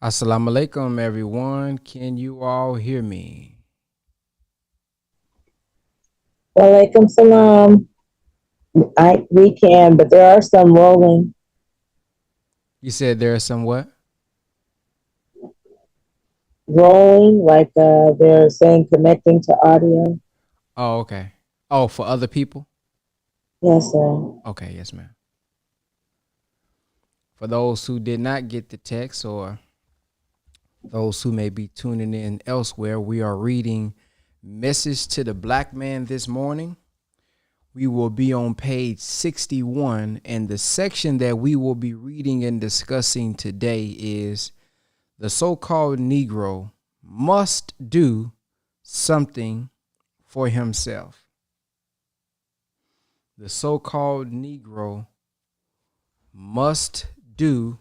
Assalamu alaikum, everyone. Can you all hear me? Walaikum salam. We can, but there are some rolling. You said there are some what? Rolling, like they're saying connecting to audio. Oh, okay. Oh, for other people? Yes, sir. Okay, yes, ma'am. For those who did not get the text or those who may be tuning in elsewhere, we are reading Message to the Black Man this morning. We will be on page 61, and the section that we will be reading and discussing today is the so-called Negro must do something for himself. The so-called Negro must do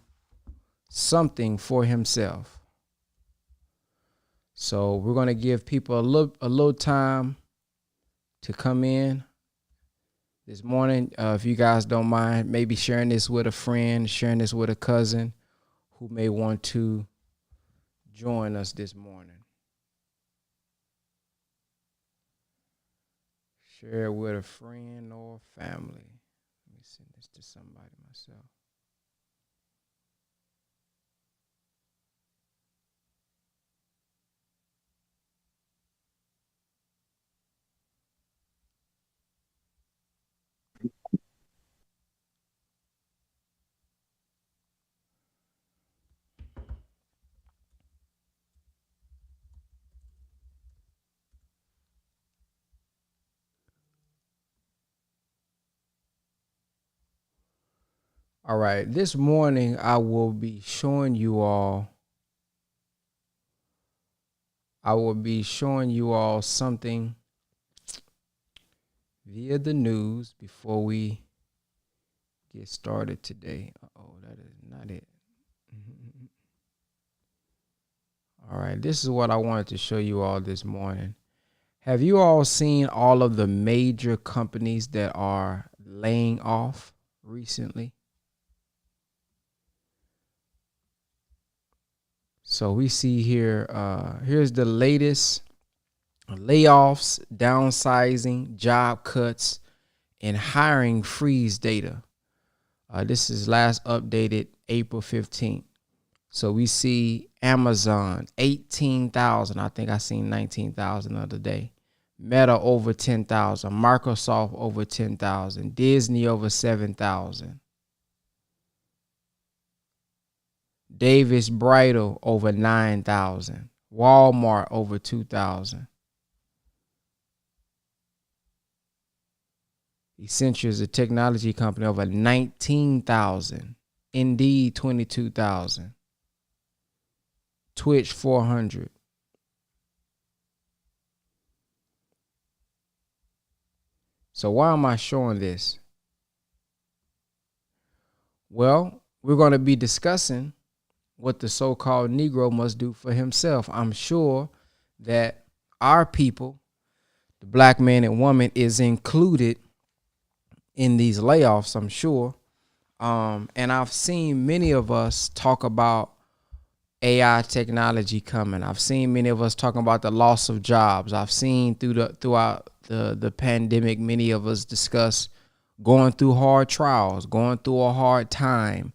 something for himself. So we're going to give people a little time to come in this morning. If you guys don't mind, maybe sharing this with a friend, sharing this with a cousin who may want to join us this morning. Share it with a friend or family. Let me send this to somebody myself. All right, this morning I will be showing you all something via the news before we get started today. Oh, that is not it. All right, this is what I wanted to show you all this morning. Have you all seen all of the major companies that are laying off recently? So we see here, here's the latest layoffs, downsizing, job cuts, and hiring freeze data. This is last updated April 15th. So we see Amazon, 18,000. I think I seen 19,000 the other day. Meta over 10,000. Microsoft over 10,000. Disney over 7,000. Davis Bridal over 9,000. Walmart over 2,000. Accenture is a technology company over 19,000. Indeed 22,000. Twitch 400. So why am I showing this? Well, we're going to be discussing what the so-called Negro must do for himself. I'm sure that our people, the black man and woman, is included in these layoffs, I'm sure. And I've seen many of us talk about AI technology coming. I've seen many of us talking about the loss of jobs. I've seen throughout the pandemic, many of us discuss going through hard trials, going through a hard time,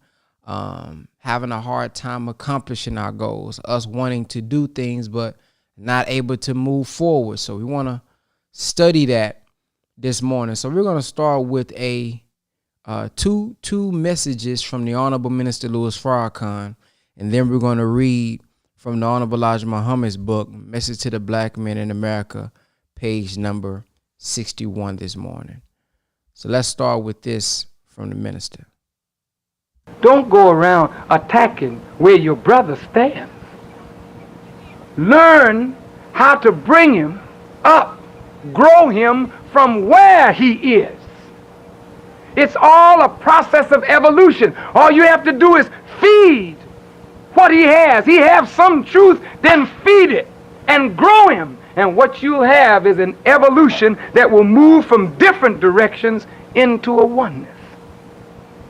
having a hard time accomplishing our goals, us wanting to do things but not able to move forward. So we want to study that this morning. So we're going to start with a two messages from the Honorable Minister Louis Farrakhan, and then we're going to read from the Honorable Elijah Muhammad's book, Message to the Black Men in America, page number 61 this morning. So let's start with this from the minister. Don't go around attacking where your brother stands. Learn how to bring him up, grow him from where he is. It's all a process of evolution. All you have to do is feed what he has. He has some truth, then feed it and grow him. And what you'll have is an evolution that will move from different directions into a oneness,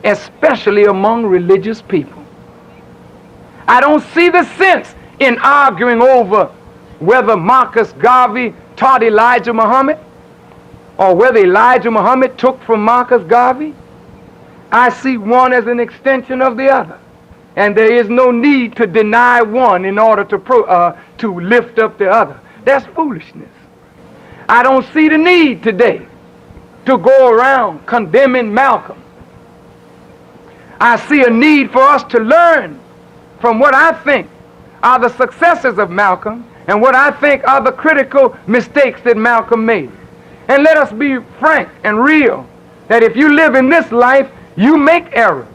especially among religious people. I don't see the sense in arguing over whether Marcus Garvey taught Elijah Muhammad or whether Elijah Muhammad took from Marcus Garvey. I see one as an extension of the other. And there is no need to deny one in order to lift up the other. That's foolishness. I don't see the need today to go around condemning Malcolm. I see a need for us to learn from what I think are the successes of Malcolm and what I think are the critical mistakes that Malcolm made. And let us be frank and real that if you live in this life, you make errors.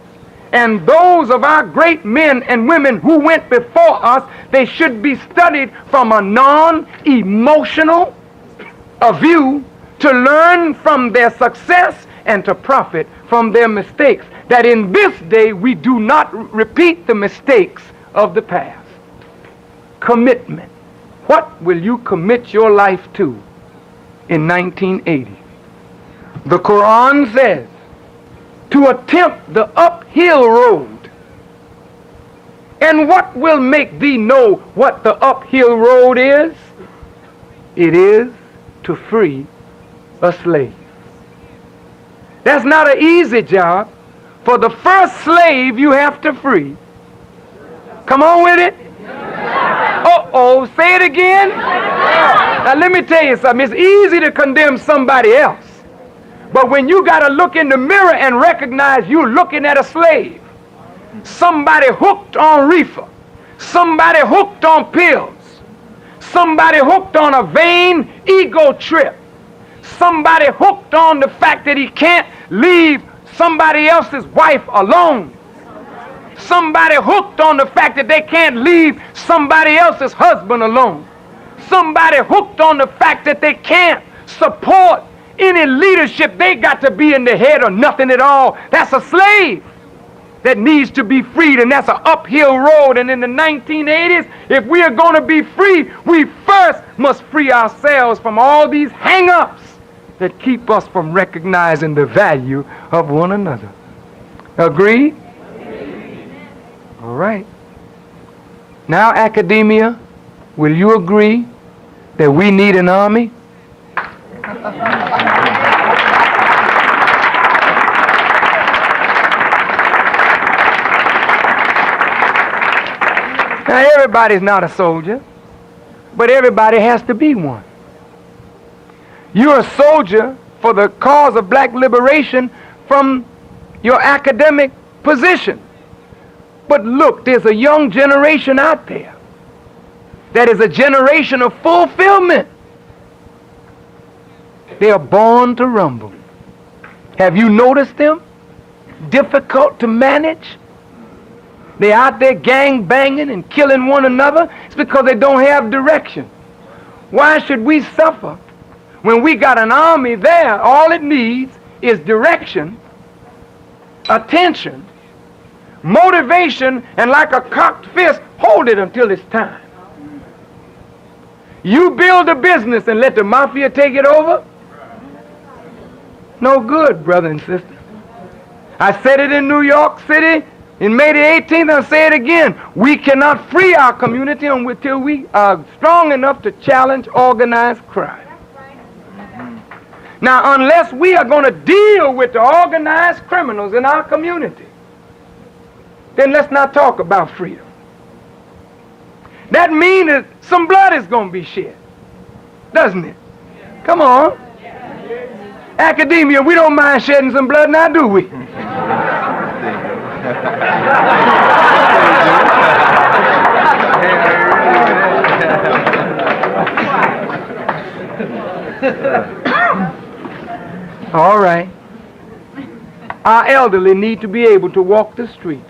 And those of our great men and women who went before us, they should be studied from a non-emotional view to learn from their success and to profit from their mistakes. That in this day we do not repeat the mistakes of the past. Commitment. What will you commit your life to in 1980? The Quran says, to attempt the uphill road. And what will make thee know what the uphill road is? It is to free a slave. That's not an easy job. For the first slave you have to free. Come on with it. Uh-oh, say it again. Now let me tell you something. It's easy to condemn somebody else. But when you got to look in the mirror and recognize you're looking at a slave, somebody hooked on reefer, somebody hooked on pills, somebody hooked on a vain ego trip, somebody hooked on the fact that he can't leave somebody else's wife alone, somebody hooked on the fact that they can't leave somebody else's husband alone, somebody hooked on the fact that they can't support any leadership. They got to be in the head or nothing at all. That's a slave that needs to be freed, and that's an uphill road. And in the 1980s, if we are going to be free, we first must free ourselves from all these hang-ups that keep us from recognizing the value of one another. Agree? All right. Now, academia, will you agree that we need an army? Now, everybody's not a soldier, but everybody has to be one. You're a soldier for the cause of black liberation from your academic position. But look, there's a young generation out there that is a generation of fulfillment. They are born to rumble. Have you noticed them? Difficult to manage. They're out there gang banging and killing one another. It's because they don't have direction. Why should we suffer when we got an army there? All it needs is direction, attention, motivation, and like a cocked fist, hold it until it's time. You build a business and let the mafia take it over? No good, brother and sister. I said it in New York City in May the 18th. I'll say it again. We cannot free our community until we are strong enough to challenge organized crime. Now, unless we are going to deal with the organized criminals in our community, then let's not talk about freedom. That means that some blood is going to be shed, doesn't it? Come on. Academia, we don't mind shedding some blood now, do we? All right. Our elderly need to be able to walk the streets.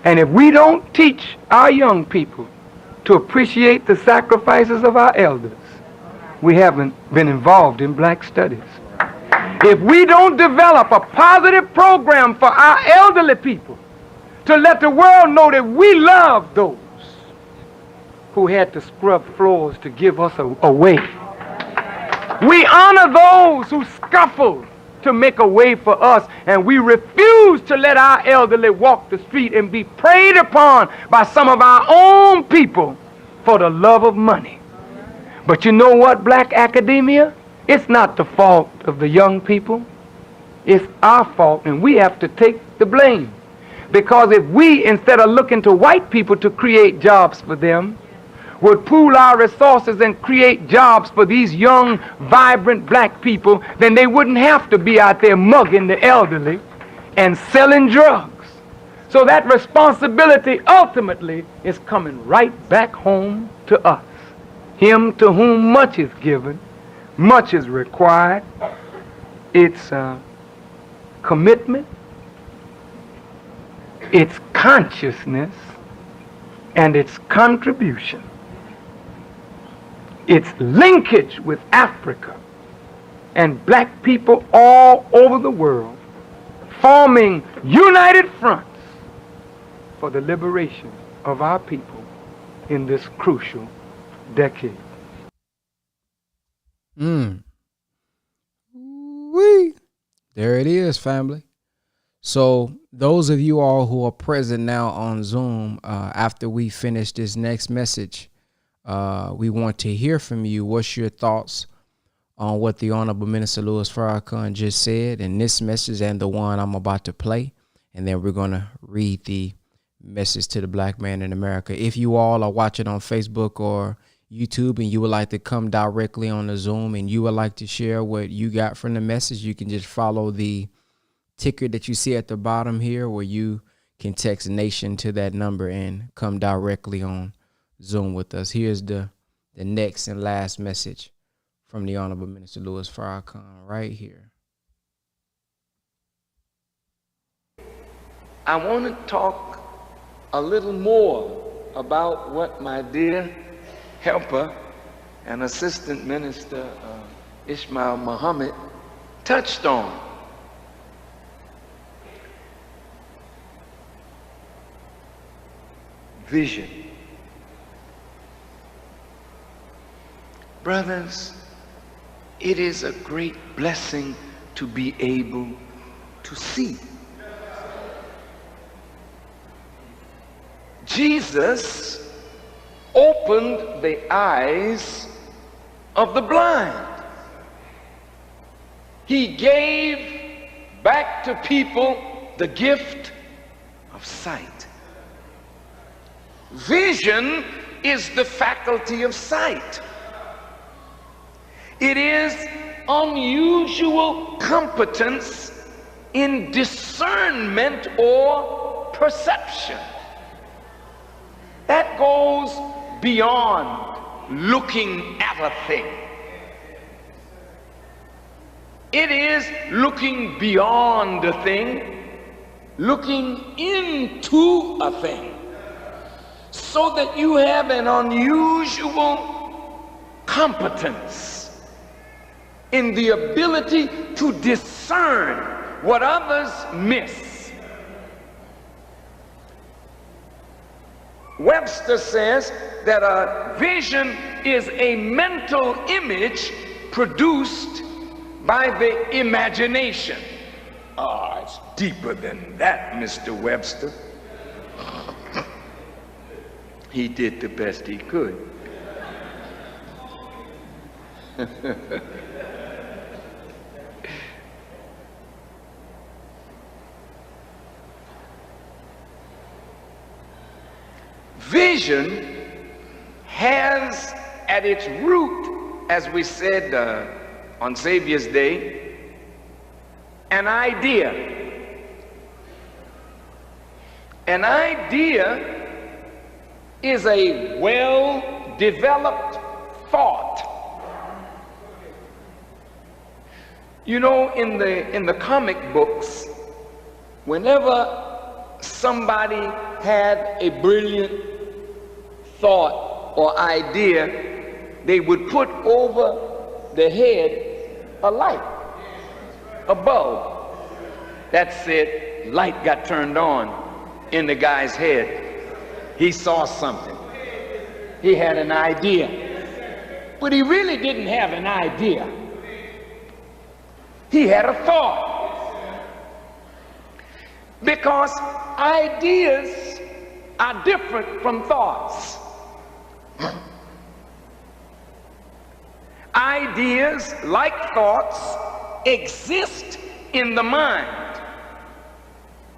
And if we don't teach our young people to appreciate the sacrifices of our elders, we haven't been involved in black studies. If we don't develop a positive program for our elderly people to let the world know that we love those who had to scrub floors to give us a way. We honor those who scuffled to make a way for us, and we refuse to let our elderly walk the street and be preyed upon by some of our own people for the love of money. But you know what, black academia? It's not the fault of the young people. It's our fault, and we have to take the blame. Because if we, instead of looking to white people to create jobs for them, would pool our resources and create jobs for these young, vibrant black people, then they wouldn't have to be out there mugging the elderly and selling drugs. So that responsibility ultimately is coming right back home to us. Him to whom much is given, much is required. It's commitment, its consciousness, and its contribution. Its linkage with Africa and black people all over the world, forming united fronts for the liberation of our people in this crucial decade. Wee. There it is, family. So those of you all who are present now on Zoom, after we finish this next message, we want to hear from you. What's your thoughts on what the Honorable Minister Louis Farrakhan just said in this message and the one I'm about to play? And then we're going to read the message to the black man in America. If you all are watching on Facebook or YouTube and you would like to come directly on the Zoom and you would like to share what you got from the message, you can just follow the ticker that you see at the bottom here, where you can text Nation to that number and come directly on Zoom with us. Here's the next and last message from the Honorable Minister Louis Farrakhan right here. I want to talk a little more about what my dear helper and assistant minister Ishmael Muhammad touched on. Vision. Brothers, it is a great blessing to be able to see. Jesus opened the eyes of the blind. He gave back to people the gift of sight. Vision is the faculty of sight. It is unusual competence in discernment or perception. That goes beyond looking at a thing. It is looking beyond a thing, looking into a thing, so that you have an unusual competence in the ability to discern what others miss. Webster says that a vision is a mental image produced by the imagination. Ah, it's deeper than that, Mr. Webster. He did the best he could. Vision has at its root, as we said on Savior's Day, an idea. An idea is a well-developed thought. You know, in the comic books, whenever somebody had a brilliant thought or idea, they would put over the head a light, a bulb. That's it. Light got turned on in the guy's head. He saw something. He had an idea. But he really didn't have an idea. He had a thought. Because ideas are different from thoughts. Ideas, like thoughts, exist in the mind,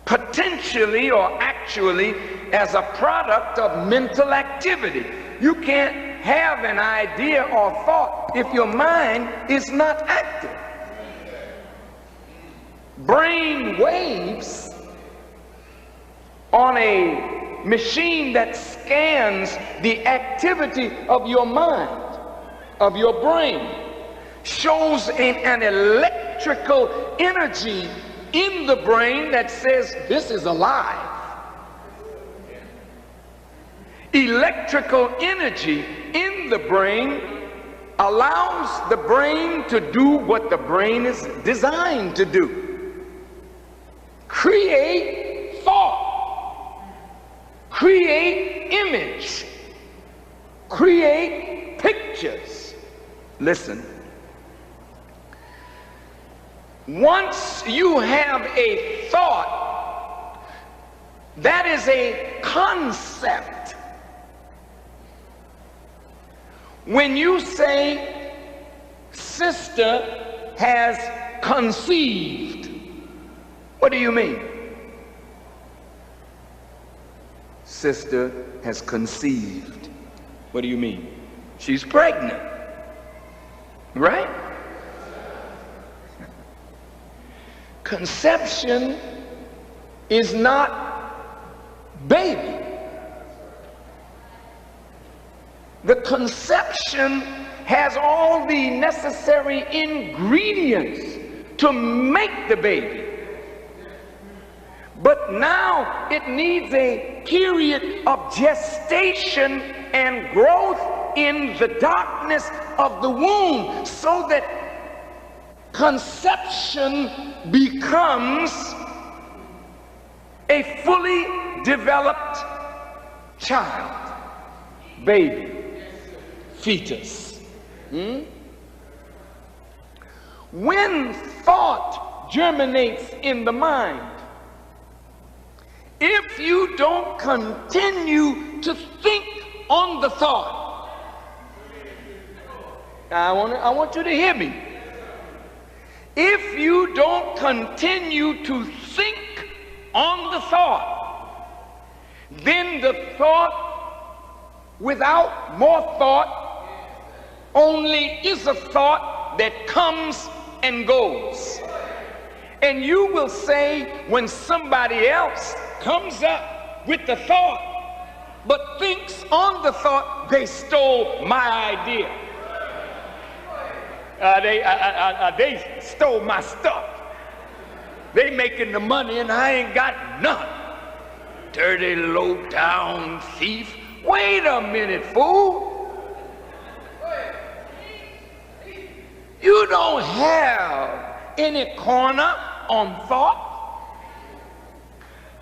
potentially or actually as a product of mental activity. You can't have an idea or thought if your mind is not active. Brain waves on a machine that scans the activity of your mind, of your brain, shows an electrical energy in the brain that says this is alive. Electrical energy in the brain allows the brain to do what the brain is designed to do: create thought, create image, create pictures. Listen, once you have a thought, that is a concept. When you say sister has conceived, what do you mean? Sister has conceived. What do you mean? She's pregnant, right? Conception is not baby. The conception has all the necessary ingredients to make the baby. But now it needs a period of gestation and growth in the darkness of the womb so that conception becomes a fully developed child, baby, fetus. When thought germinates in the mind, if you don't continue to think on the thought, I want you to hear me. If you don't continue to think on the thought, then the thought without more thought only is a thought that comes and goes. And you will say when somebody else comes up with the thought but thinks on the thought, they stole my idea. They stole my stuff. They making the money and I ain't got none. Dirty, low-down thief. Wait a minute, fool. You don't have any corner on thought.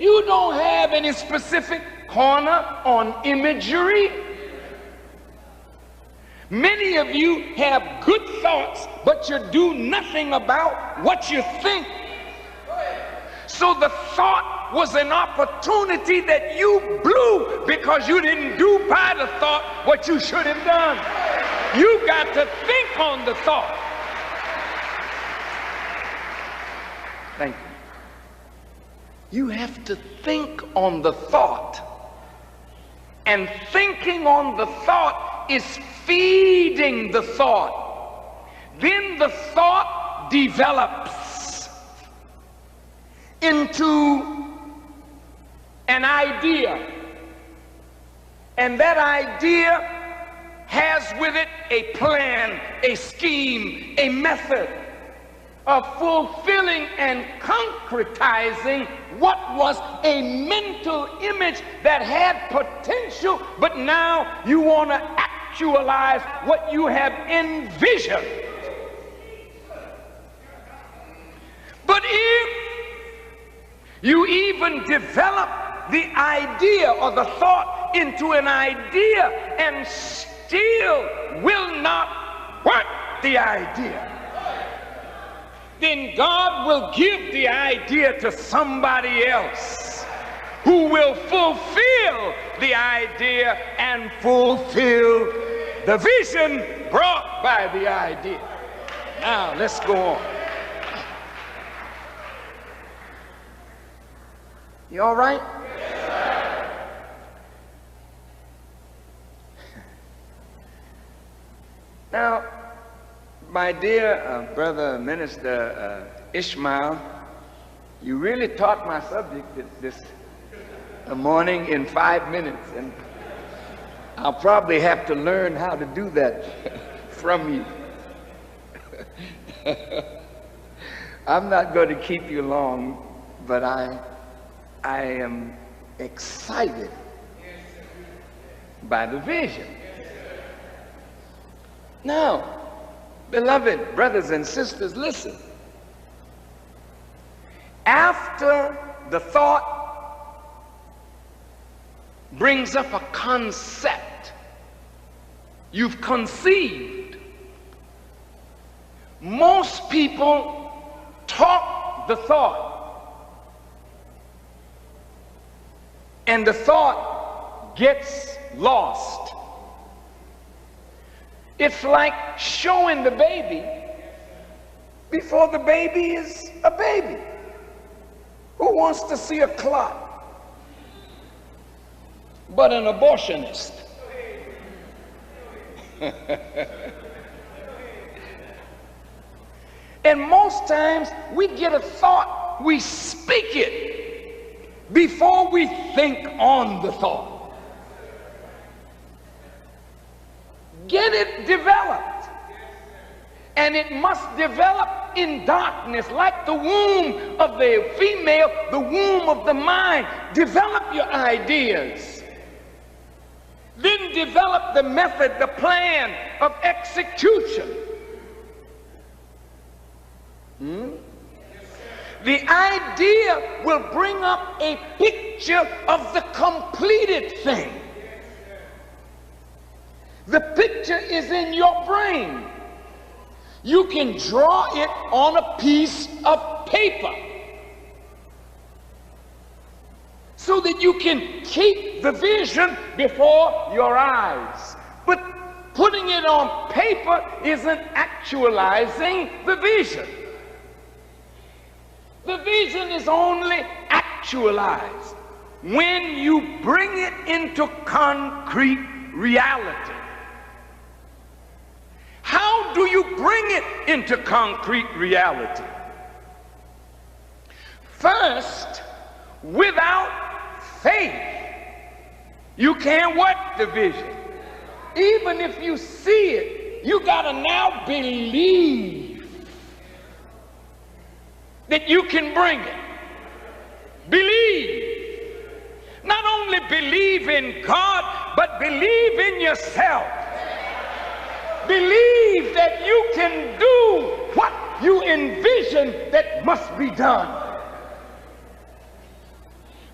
You don't have any specific corner on imagery. Many of you have good thoughts, but you do nothing about what you think. So the thought was an opportunity that you blew because you didn't do by the thought what you should have done. You got to think on the thought. Thank you. You have to think on the thought. And thinking on the thought is feeding the thought. Then the thought develops into an idea. And that idea has with it a plan, a scheme, a method of fulfilling and concretizing what was a mental image that had potential, but now you want to actualize what you have envisioned. But if you even develop the idea or the thought into an idea and still will not work the idea, then God will give the idea to somebody else who will fulfill the idea and fulfill the vision brought by the idea. Now, let's go on. You all right? Yes, sir. Now, my dear brother Minister Ishmael, you really taught my subject this morning in 5 minutes, and I'll probably have to learn how to do that from you. I'm not going to keep you long, but I am excited by the vision. Now, beloved brothers and sisters, listen. After the thought brings up a concept you've conceived, most people talk the thought, and the thought gets lost. It's like showing the baby before the baby is a baby. Who wants to see a clot but an abortionist? And most times we get a thought, we speak it before we think on the thought. Get it developed. And it must develop in darkness, like the womb of the female, the womb of the mind. Develop your ideas. Then develop the method, the plan of execution. The idea will bring up a picture of the completed thing. The picture is in your brain. You can draw it on a piece of paper so that you can keep the vision before your eyes. But putting it on paper isn't actualizing the vision. The vision is only actualized when you bring it into concrete reality. How do you bring it into concrete reality? First, without faith, you can't work the vision. Even if you see it, you gotta now believe that you can bring it. Believe. Not only believe in God, but believe in yourself. Believe that you can do what you envision that must be done.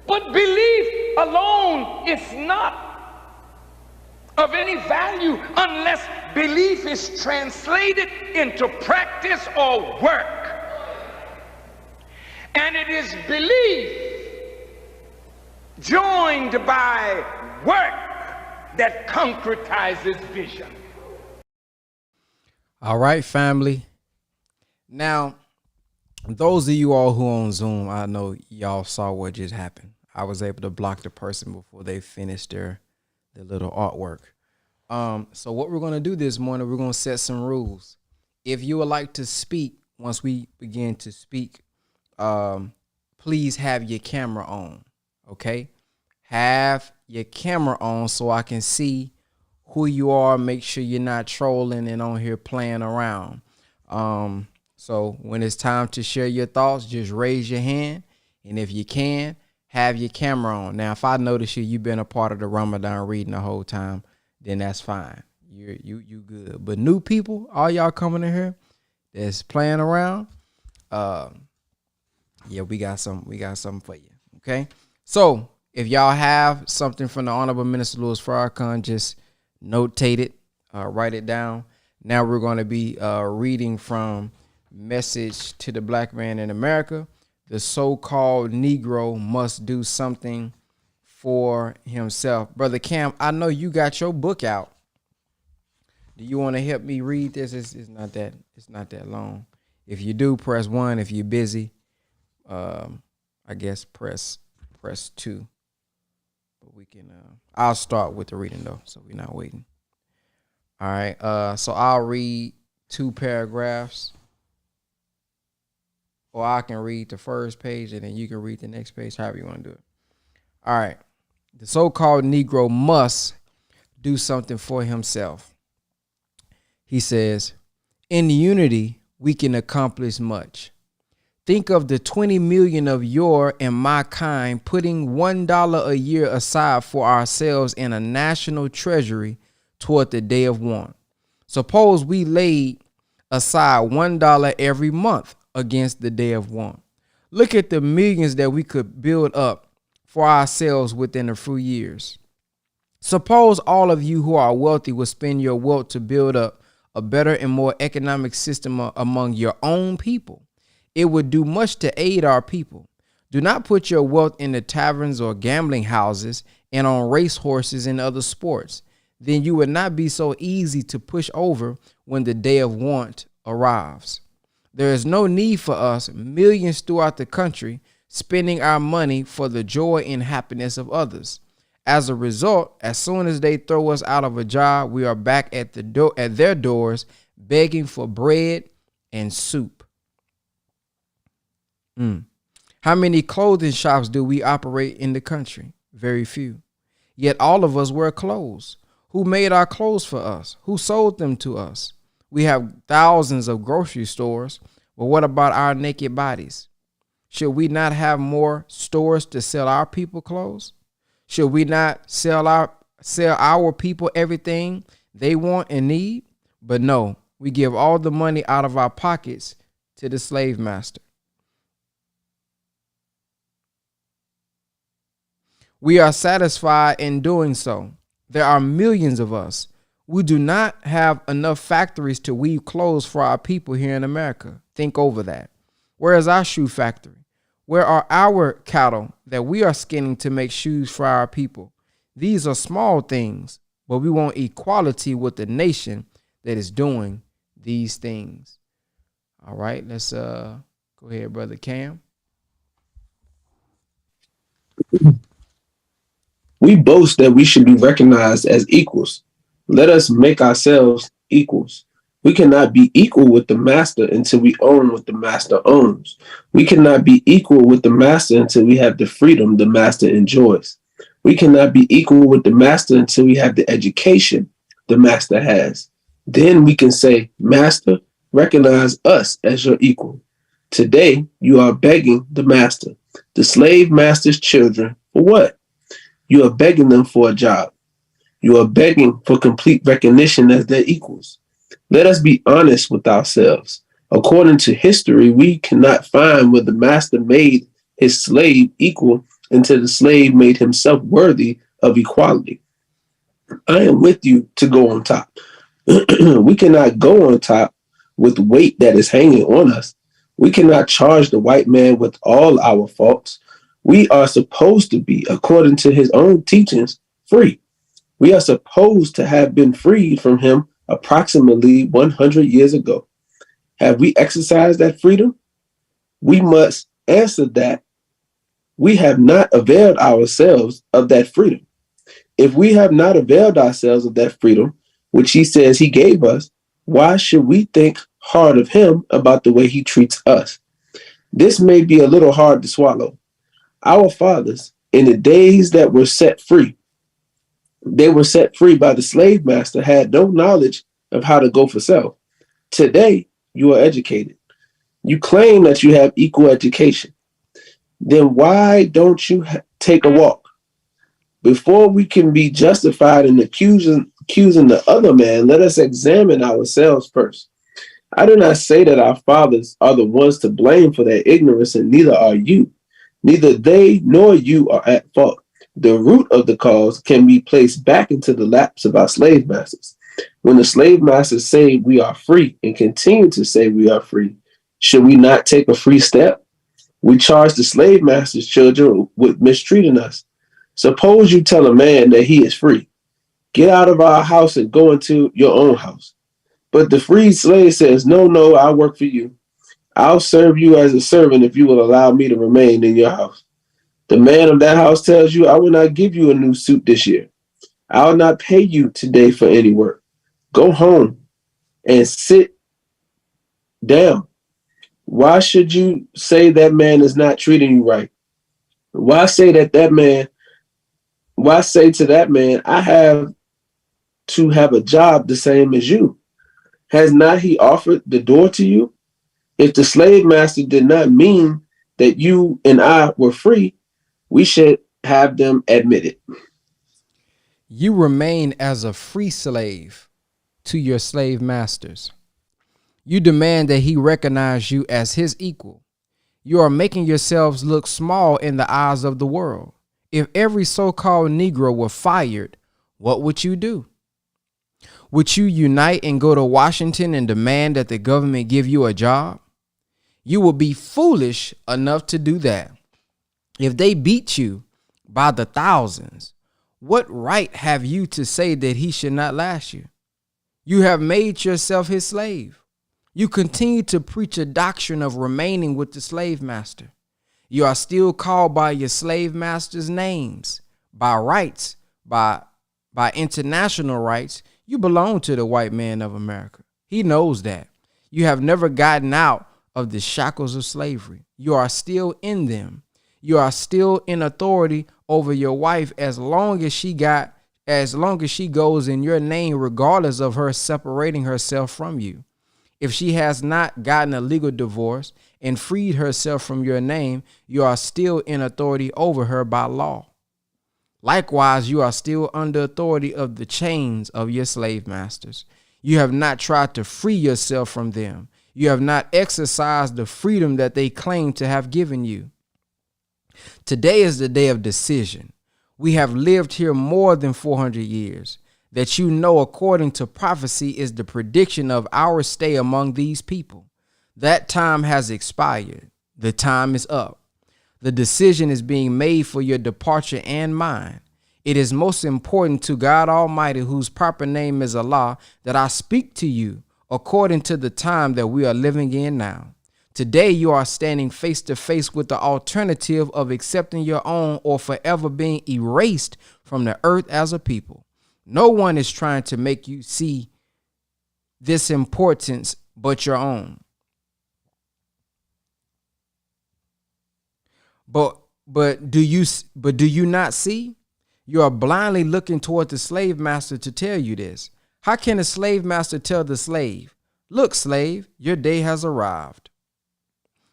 But belief alone is not of any value unless belief is translated into practice or work. And it is belief joined by work that concretizes vision. All right, family. Now, those of you all who on Zoom, I know y'all saw what just happened. I was able to block the person before they finished their little artwork. So what we're going to do this morning, we're going to set some rules. If you would like to speak, once we begin to speak, please have your camera on, okay? Have your camera on so I can see who you are. Make sure you're not trolling and on here playing around. So when it's time to share your thoughts, just raise your hand. And if you can, have your camera on. Now, if I notice you've been a part of the Ramadan reading the whole time, then that's fine. You good. But new people, all y'all coming in here that's playing around, yeah, we got something for you. Okay. So if y'all have something from the Honorable Minister Louis Farrakhan, just notate it, write it down. Now we're going to be reading from message to the black man in America. The so-called Negro must do something for himself. Brother Cam, I know you got your book out. Do you want to help me read this? It's not that long. If you do, press 1. If you're busy, I guess press 2. But we can I'll start with the reading though, so we're not waiting. All right. So I'll read 2 paragraphs. Or I can read the first page and then you can read the next page, however you want to do it. All right. The so-called Negro must do something for himself. He says, in unity, we can accomplish much. Think of the 20 million of your and my kind putting $1 a year aside for ourselves in a national treasury toward the day of want. Suppose we laid aside $1 every month against the day of want. Look at the millions that we could build up for ourselves within a few years. Suppose all of you who are wealthy would spend your wealth to build up a better and more economic system among your own people. It would do much to aid our people. Do not put your wealth in the taverns or gambling houses and on race horses and other sports. Then you would not be so easy to push over when the day of want arrives. There is no need for us, millions throughout the country, spending our money for the joy and happiness of others. As a result, as soon as they throw us out of a job, we are back at their doors begging for bread and soup. How many clothing shops do we operate in the country? Very few. Yet all of us wear clothes. Who made our clothes for us? Who sold them to us? We have thousands of grocery stores, but what about our naked bodies? Should we not have more stores to sell our people clothes? Should we not sell our people everything they want and need? But no, we give all the money out of our pockets to the slave master. We are satisfied in doing so. There are millions of us. We do not have enough factories to weave clothes for our people here in America. Think over that. Where is our shoe factory? Where are our cattle that we are skinning to make shoes for our people? These are small things, but we want equality with the nation that is doing these things. All right, let's go ahead, Brother Cam. We boast that we should be recognized as equals. Let us make ourselves equals. We cannot be equal with the master until we own what the master owns. We cannot be equal with the master until we have the freedom the master enjoys. We cannot be equal with the master until we have the education the master has. Then we can say, Master, recognize us as your equal. Today, you are begging the master, the slave master's children, for what? You are begging them for a job. You are begging for complete recognition as their equals. Let us be honest with ourselves. According to history, we cannot find where the master made his slave equal until the slave made himself worthy of equality. I am with you to go on top. We cannot go on top with weight that is hanging on us. We cannot charge the white man with all our faults. We are supposed to be, according to his own teachings, free. We are supposed to have been freed from him approximately 100 years ago. Have we exercised that freedom? We must answer that we have not availed ourselves of that freedom. If we have not availed ourselves of that freedom, which he says he gave us, why should we think hard of him about the way he treats us? This may be a little hard to swallow. Our fathers, in the days that were set free, they were set free by the slave master, had no knowledge of how to go for self. Today, you are educated. You claim that you have equal education. Then why don't you take a walk? Before we can be justified in accusing the other man, let us examine ourselves first. I do not say that our fathers are the ones to blame for their ignorance, and neither are you. Neither they nor you are at fault. The root of the cause can be placed back into the laps of our slave masters. When the slave masters say we are free and continue to say we are free, Should we not take a free step? We charge the slave master's children with mistreating us. Suppose you tell a man that he is free. Get out of our house and go into your own house. But the freed slave says, no, no, I'll work for you. I'll serve you as a servant if you will allow me to remain in your house. The man of that house tells you, I will not give you a new suit this year. I will not pay you today for any work. Go home and sit down. Why should you say that man is not treating you right? Why say to that man, I have to have a job the same as you? Has not he offered the door to you? If the slave master did not mean that you and I were free, we should have them admit it. You remain as a free slave to your slave masters. You demand that he recognize you as his equal. You are making yourselves look small in the eyes of the world. If every so-called Negro were fired, what would you do? Would you unite and go to Washington and demand that the government give you a job? You will be foolish enough to do that. If they beat you by the thousands, what right have you to say that he should not lash you? You have made yourself his slave. You continue to preach a doctrine of remaining with the slave master. You are still called by your slave master's names, by rights, by international rights. You belong to the white man of America. He knows that. You have never gotten out of the shackles of slavery. You are still in them. You are still in authority over your wife as long as she goes in your name, regardless of her separating herself from you. If she has not gotten a legal divorce and freed herself from your name, you are still in authority over her by law. Likewise, you are still under authority of the chains of your slave masters. You have not tried to free yourself from them. You have not exercised the freedom that they claim to have given you. Today is the day of decision. We have lived here more than 400 years. That you know, according to prophecy, is the prediction of our stay among these people. That time has expired. The time is up. The decision is being made for your departure and mine. It is most important to God Almighty, whose proper name is Allah, that I speak to you according to the time that we are living in now. Today, you are standing face to face with the alternative of accepting your own or forever being erased from the earth as a people. No one is trying to make you see this importance but your own. But do you not see? You are blindly looking toward the slave master to tell you this. How can a slave master tell the slave, look, slave, your day has arrived.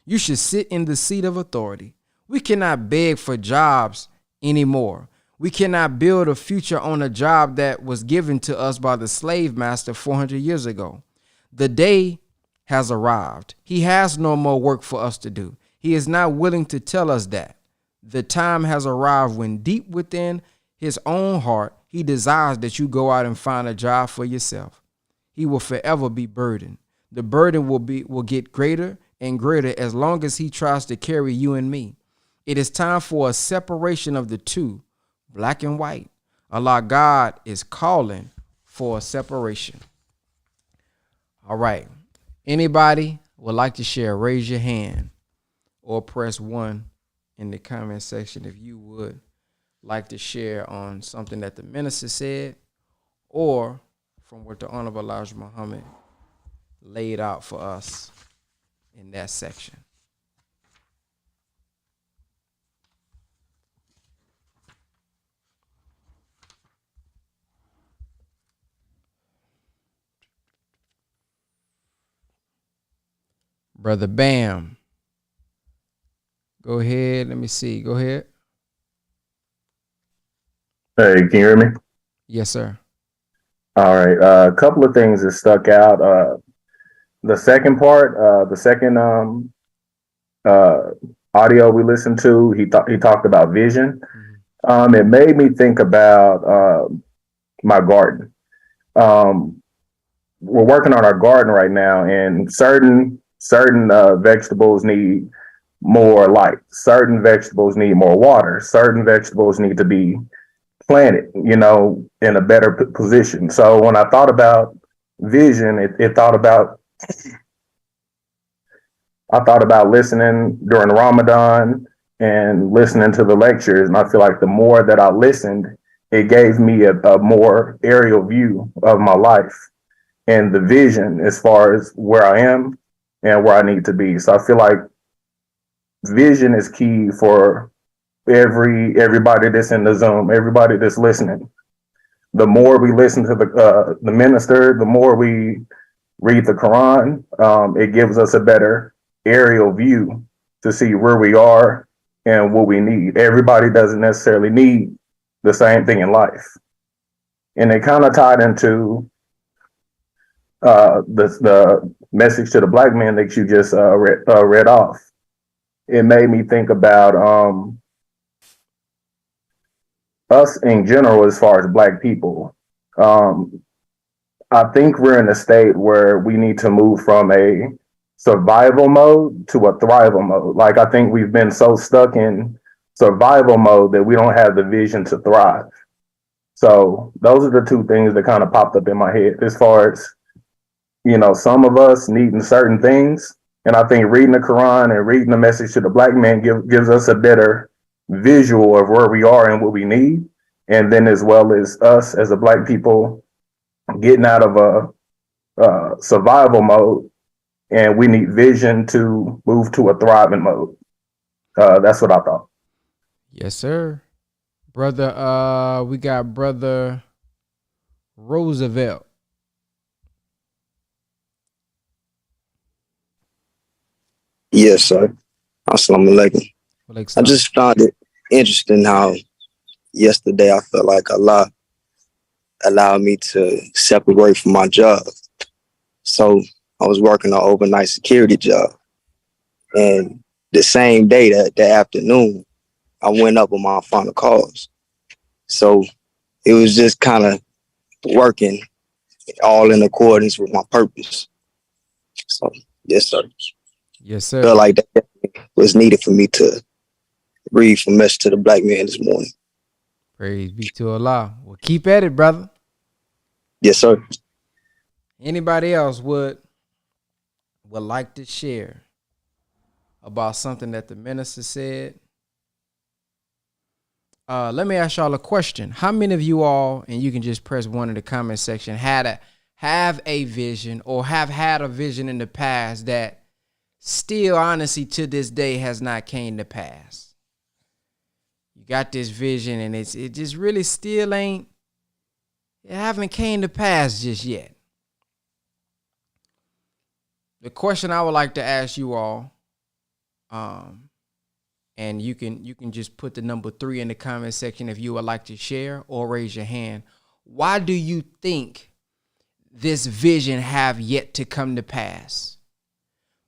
You should sit in the seat of authority. We cannot beg for jobs anymore. We cannot build a future on a job that was given to us by the slave master 400 years ago. The day has arrived. He has no more work for us to do. He is not willing to tell us that. The time has arrived when deep within his own heart, he desires that you go out and find a job for yourself. He will forever be burdened. The burden will get greater and greater as long as he tries to carry you and me. It is time for a separation of the two, black and white. Allah God is calling for a separation. All right. Anybody would like to share, raise your hand or press 1 in the comment section if you would like to share on something that the minister said or from what the Honorable Elijah Muhammad laid out for us in that section. Brother Bam. Go ahead. Let me see. Go ahead. Hey, can you hear me? Yes, sir. All right. A couple of things that stuck out. The second part, the second audio we listened to, he talked about vision. Mm-hmm. It made me think about my garden. We're working on our garden right now, and certain certain vegetables need more light, certain vegetables need more water, certain vegetables need to be planted, in a better position. So when I thought about vision, I thought about listening during Ramadan and listening to the lectures. And I feel like the more that I listened, it gave me a more aerial view of my life and the vision as far as where I am and where I need to be. So I feel like vision is key for everybody that's in the Zoom, everybody that's listening. The more we listen to the minister, the more we read the Quran, it gives us a better aerial view to see where we are and what we need. Everybody doesn't necessarily need the same thing in life. And it kind of tied into the message to the black man that you just read off. It made me think about us in general as far as black people. I think we're in a state where we need to move from a survival mode to a thrival mode. Like, I think we've been so stuck in survival mode that we don't have the vision to thrive. So those are the two things that kind of popped up in my head as far as, some of us needing certain things. And I think reading the Quran and reading the message to the black man gives us a better visual of where we are and what we need. And then as well as us as a black people getting out of a survival mode, and we need vision to move to a thriving mode. That's what I thought. Yes, sir. Brother, we got Brother Roosevelt. Yes, sir. Assalamu alaikum. I just found it interesting how yesterday I felt like Allah allowed me to separate from my job. So I was working an overnight security job. And the same day, that afternoon, I went up on my final calls. So it was just kind of working all in accordance with my purpose. So, yes, sir. Yes, sir. Felt like that was needed for me to read from Message to the Black Man this morning. Praise be to Allah. Well, keep at it, brother. Yes, sir. Anybody else would like to share about something that the minister said? Let me ask y'all a question. How many of you all, and you can just press 1 in the comment section, have a vision or have had a vision in the past that still, honestly, to this day has not came to pass? You got this vision and it just really still haven't came to pass just yet. The question I would like to ask you all, and you can just put the number 3 in the comment section if you would like to share or raise your hand. Why do you think this vision have yet to come to pass?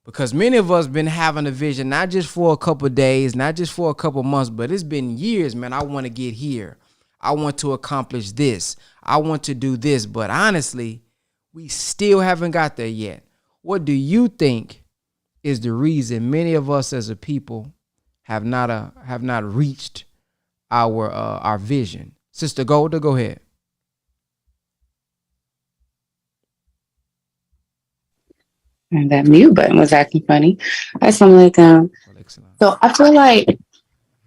Because many of us been having a vision, not just for a couple of days, not just for a couple of months, but it's been years, man. I want to get here. I want to accomplish this. I want to do this. But honestly, we still haven't got there yet. What do you think is the reason many of us as a people have not reached our vision? Sister Golda, go ahead. And that mute button was acting funny. So I feel like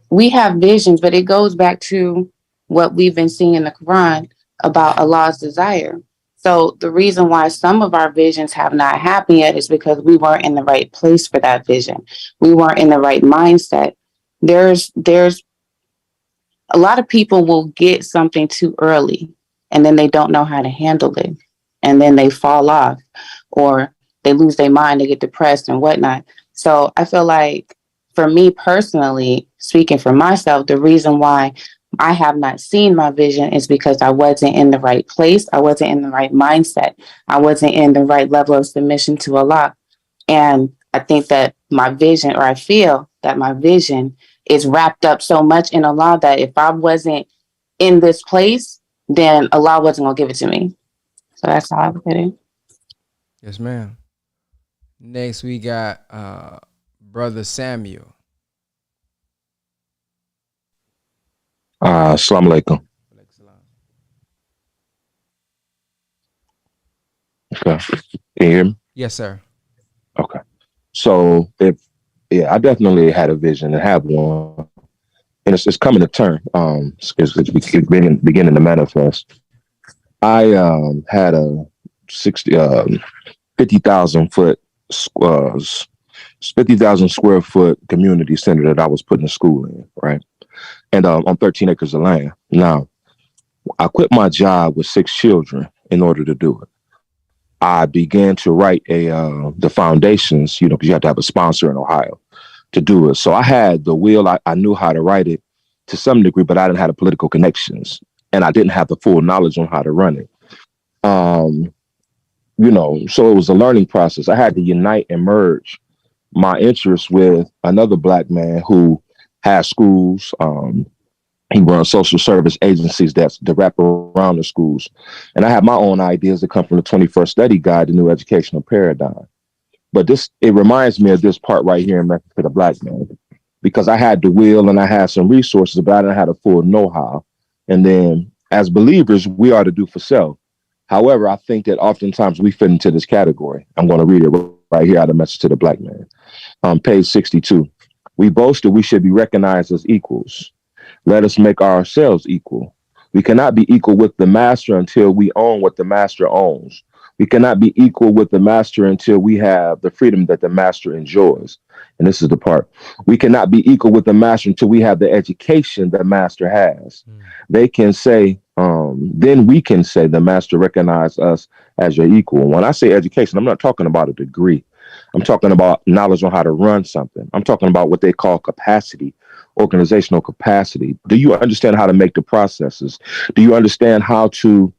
we have visions, but it goes back to what we've been seeing in the Quran about Allah's desire. So the reason why some of our visions have not happened yet is because we weren't in the right place for that vision. We weren't in the right mindset. There's a lot of people will get something too early and then they don't know how to handle it. And then they fall off or they lose their mind, they get depressed and whatnot. So I feel like for me personally, speaking for myself, the reason why I have not seen my vision is because I wasn't in the right place. I wasn't in the right mindset. I wasn't in the right level of submission to Allah. And I think that my vision, or I feel that my vision is wrapped up so much in Allah that if I wasn't in this place, then Allah wasn't going to give it to me. So that's how I look at it. Yes, ma'am. Next, we got Brother Samuel. Assalamu alaikum. Okay. Can you hear me? Yes, sir. Okay. So I definitely had a vision and have one, and it's coming to turn. It's beginning to manifest. I had a 50,000 square foot community center that I was putting a school in, right? And on 13 acres of land. Now, I quit my job with 6 children in order to do it. I began to write the foundations, because you have to have a sponsor in Ohio to do it. So I had the will. I knew how to write it to some degree, but I didn't have the political connections, and I didn't have the full knowledge on how to run it. So it was a learning process. I had to unite and merge my interests with another Black man who has schools. He runs social service agencies that wrap around the schools. And I have my own ideas that come from the 21st Study Guide, the new educational paradigm. But it reminds me of this part right here in Message to the Black Man, because I had the will and I had some resources, but I didn't have the full know-how. And then as believers, we are to do for self. However, I think that oftentimes we fit into this category. I'm going to read it right here out of Message to the Black Man. Page 62. We boast that we should be recognized as equals. Let us make ourselves equal. We cannot be equal with the master until we own what the master owns. We cannot be equal with the master until we have the freedom that the master enjoys. And this is the part. We cannot be equal with the master until we have the education the master has. They can say, then we can say the master recognized us as your equal. When I say education, I'm not talking about a degree. I'm talking about knowledge on how to run something. I'm talking about what they call capacity, organizational capacity. Do you understand how to make the processes? Do you understand how to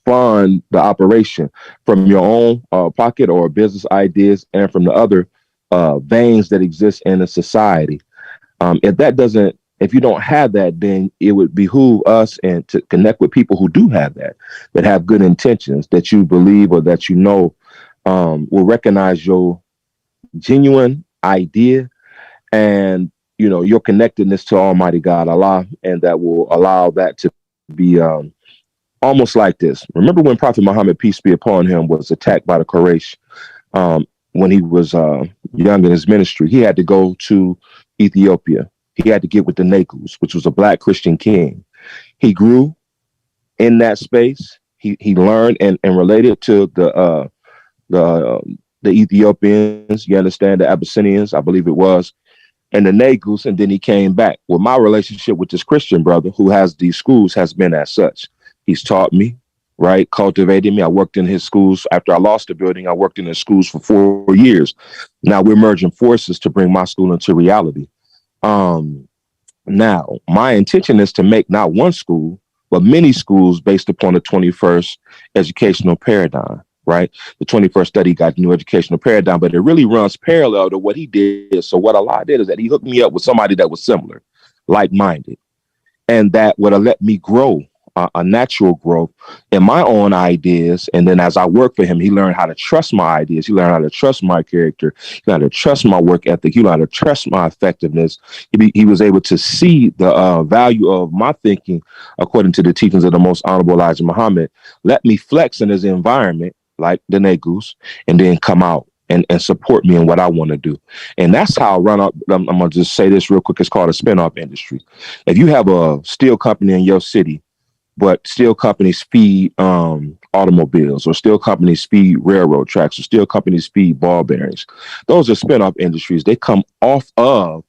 fund the operation from your own pocket or business ideas and from the other veins that exist in a society? If you don't have that, then it would behoove us and to connect with people who do have that have good intentions, that you believe or that will recognize your genuine idea and your connectedness to Almighty God, Allah, and that will allow that to be almost like this. Remember when Prophet Muhammad, peace be upon him, was attacked by the Quraysh when he was young in his ministry? He had to go to Ethiopia. He had to get with the Negus, which was a Black Christian king. He grew in that space. He learned and related to the Ethiopians, you understand, the Abyssinians, I believe it was, and the Negus, and then he came back. Well, my relationship with this Christian brother who has these schools has been as such. He's taught me, right, cultivated me. I worked in his schools. After I lost the building, I worked in his schools for 4 years. Now we're merging forces to bring my school into reality. Now, my intention is to make not one school, but many schools based upon the 21st educational paradigm. Right? The 21st Study Guide, new educational paradigm, but it really runs parallel to what he did. So what Allah did is that he hooked me up with somebody that was similar, like-minded, and that would have let me grow, a natural growth in my own ideas. And then as I worked for him, he learned how to trust my ideas. He learned how to trust my character. He learned how to trust my work ethic. He learned how to trust my effectiveness. He was able to see the value of my thinking according to the teachings of the most honorable Elijah Muhammad. Let me flex in his environment, like the Negus, and then come out and support me in what I want to do. And that's how I run up. I'm going to just say this real quick. It's called a spinoff industry. If you have a steel company in your city, but steel companies feed automobiles, or steel companies feed railroad tracks, or steel companies feed ball bearings, those are spinoff industries. They come off of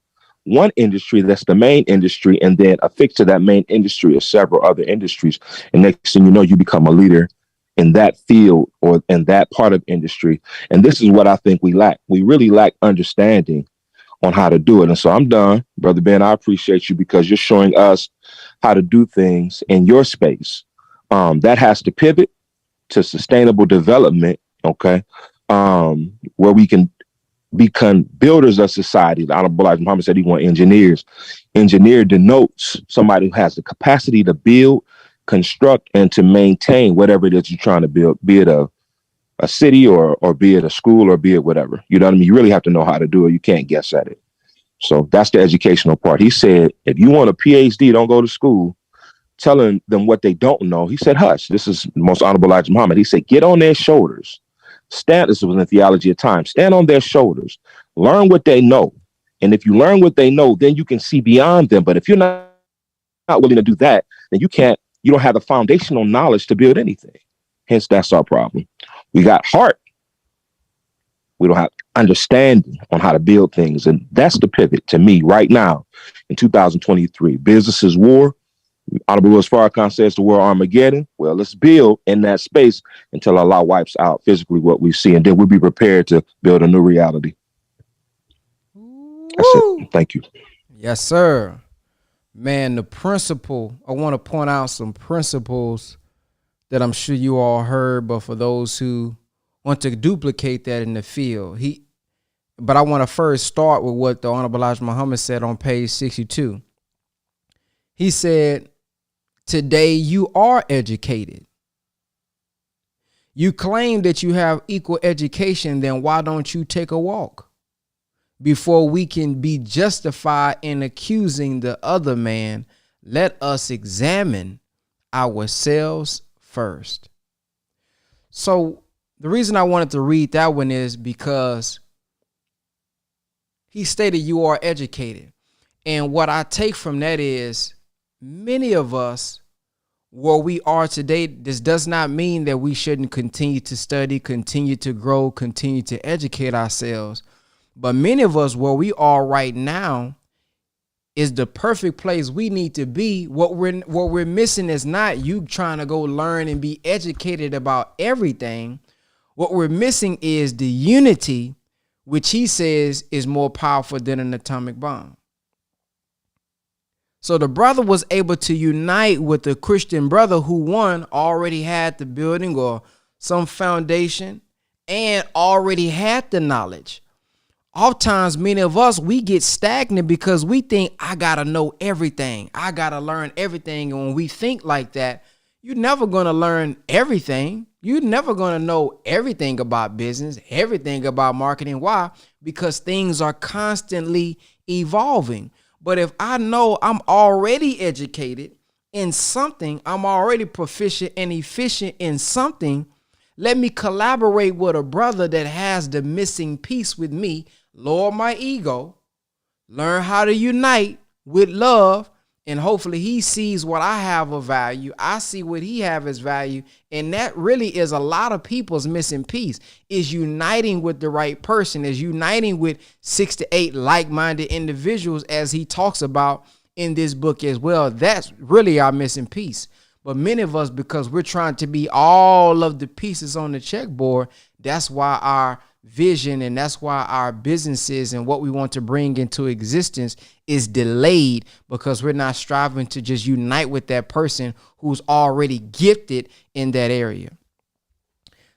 one industry that's the main industry, and then affixed to that main industry are several other industries. And next thing you know, you become a leader in that field or in that part of industry. And this is what I think we lack. We really lack understanding on how to do it. And so I'm done. Brother Ben, I appreciate you because you're showing us how to do things in your space. That has to pivot to sustainable development, okay? Where we can become builders of society. The Honorable Elijah Muhammad said he want engineers. Engineer denotes somebody who has the capacity to build, construct, and to maintain whatever it is you're trying to build, be it a a city or be it a school or be it whatever. You know what I mean? You really have to know how to do it. You can't guess at it. So that's the educational part. He said, if you want a PhD, don't go to school. Telling them what they don't know. He said, hush. This is most honorable Elijah Muhammad. He said, get on their shoulders. Stand. This was in the theology of time. Stand on their shoulders. Learn what they know. And if you learn what they know, then you can see beyond them. But if you're not willing to do that, then you don't have the foundational knowledge to build anything. Hence, that's our problem. We got heart. We don't have understanding on how to build things. And that's the pivot to me right now in 2023. Business is war. Honorable Louis Farrakhan says the word Armageddon. Well, let's build in that space until Allah wipes out physically what we see, and then we'll be prepared to build a new reality. That's it. Thank you. Yes, sir. Man, the principle, I want to point out some principles that I'm sure you all heard, but for those who want to duplicate that in the field, but I want to first start with what the Honorable Elijah Muhammad said on page 62. He said, today you are educated. You claim that you have equal education, then why don't you take a walk? Before we can be justified in accusing the other man, let us examine ourselves first. So the reason I wanted to read that one is because he stated you are educated. And what I take from that is many of us where we are today, this does not mean that we shouldn't continue to study, continue to grow, continue to educate ourselves. But many of us where we are right now is the perfect place we need to be. What we're missing is not you trying to go learn and be educated about everything. What we're missing is the unity, which he says is more powerful than an atomic bomb. So the brother was able to unite with the Christian brother who, one, already had the building or some foundation and already had the knowledge. Oftentimes, many of us, we get stagnant because we think, I got to know everything. I got to learn everything. And when we think like that, you're never going to learn everything. You're never going to know everything about business, everything about marketing. Why? Because things are constantly evolving. But if I know I'm already educated in something, I'm already proficient and efficient in something, let me collaborate with a brother that has the missing piece with me, lower my ego, learn how to unite with love, and hopefully he sees what I have of value. I see what he have as value. And that really is a lot of people's missing piece, is uniting with the right person, is uniting with 6 to 8 like-minded individuals, as he talks about in this book as well. That's really our missing piece. But many of us, because we're trying to be all of the pieces on the checkboard, that's why our vision and that's why our businesses and what we want to bring into existence is delayed, because we're not striving to just unite with that person who's already gifted in that area.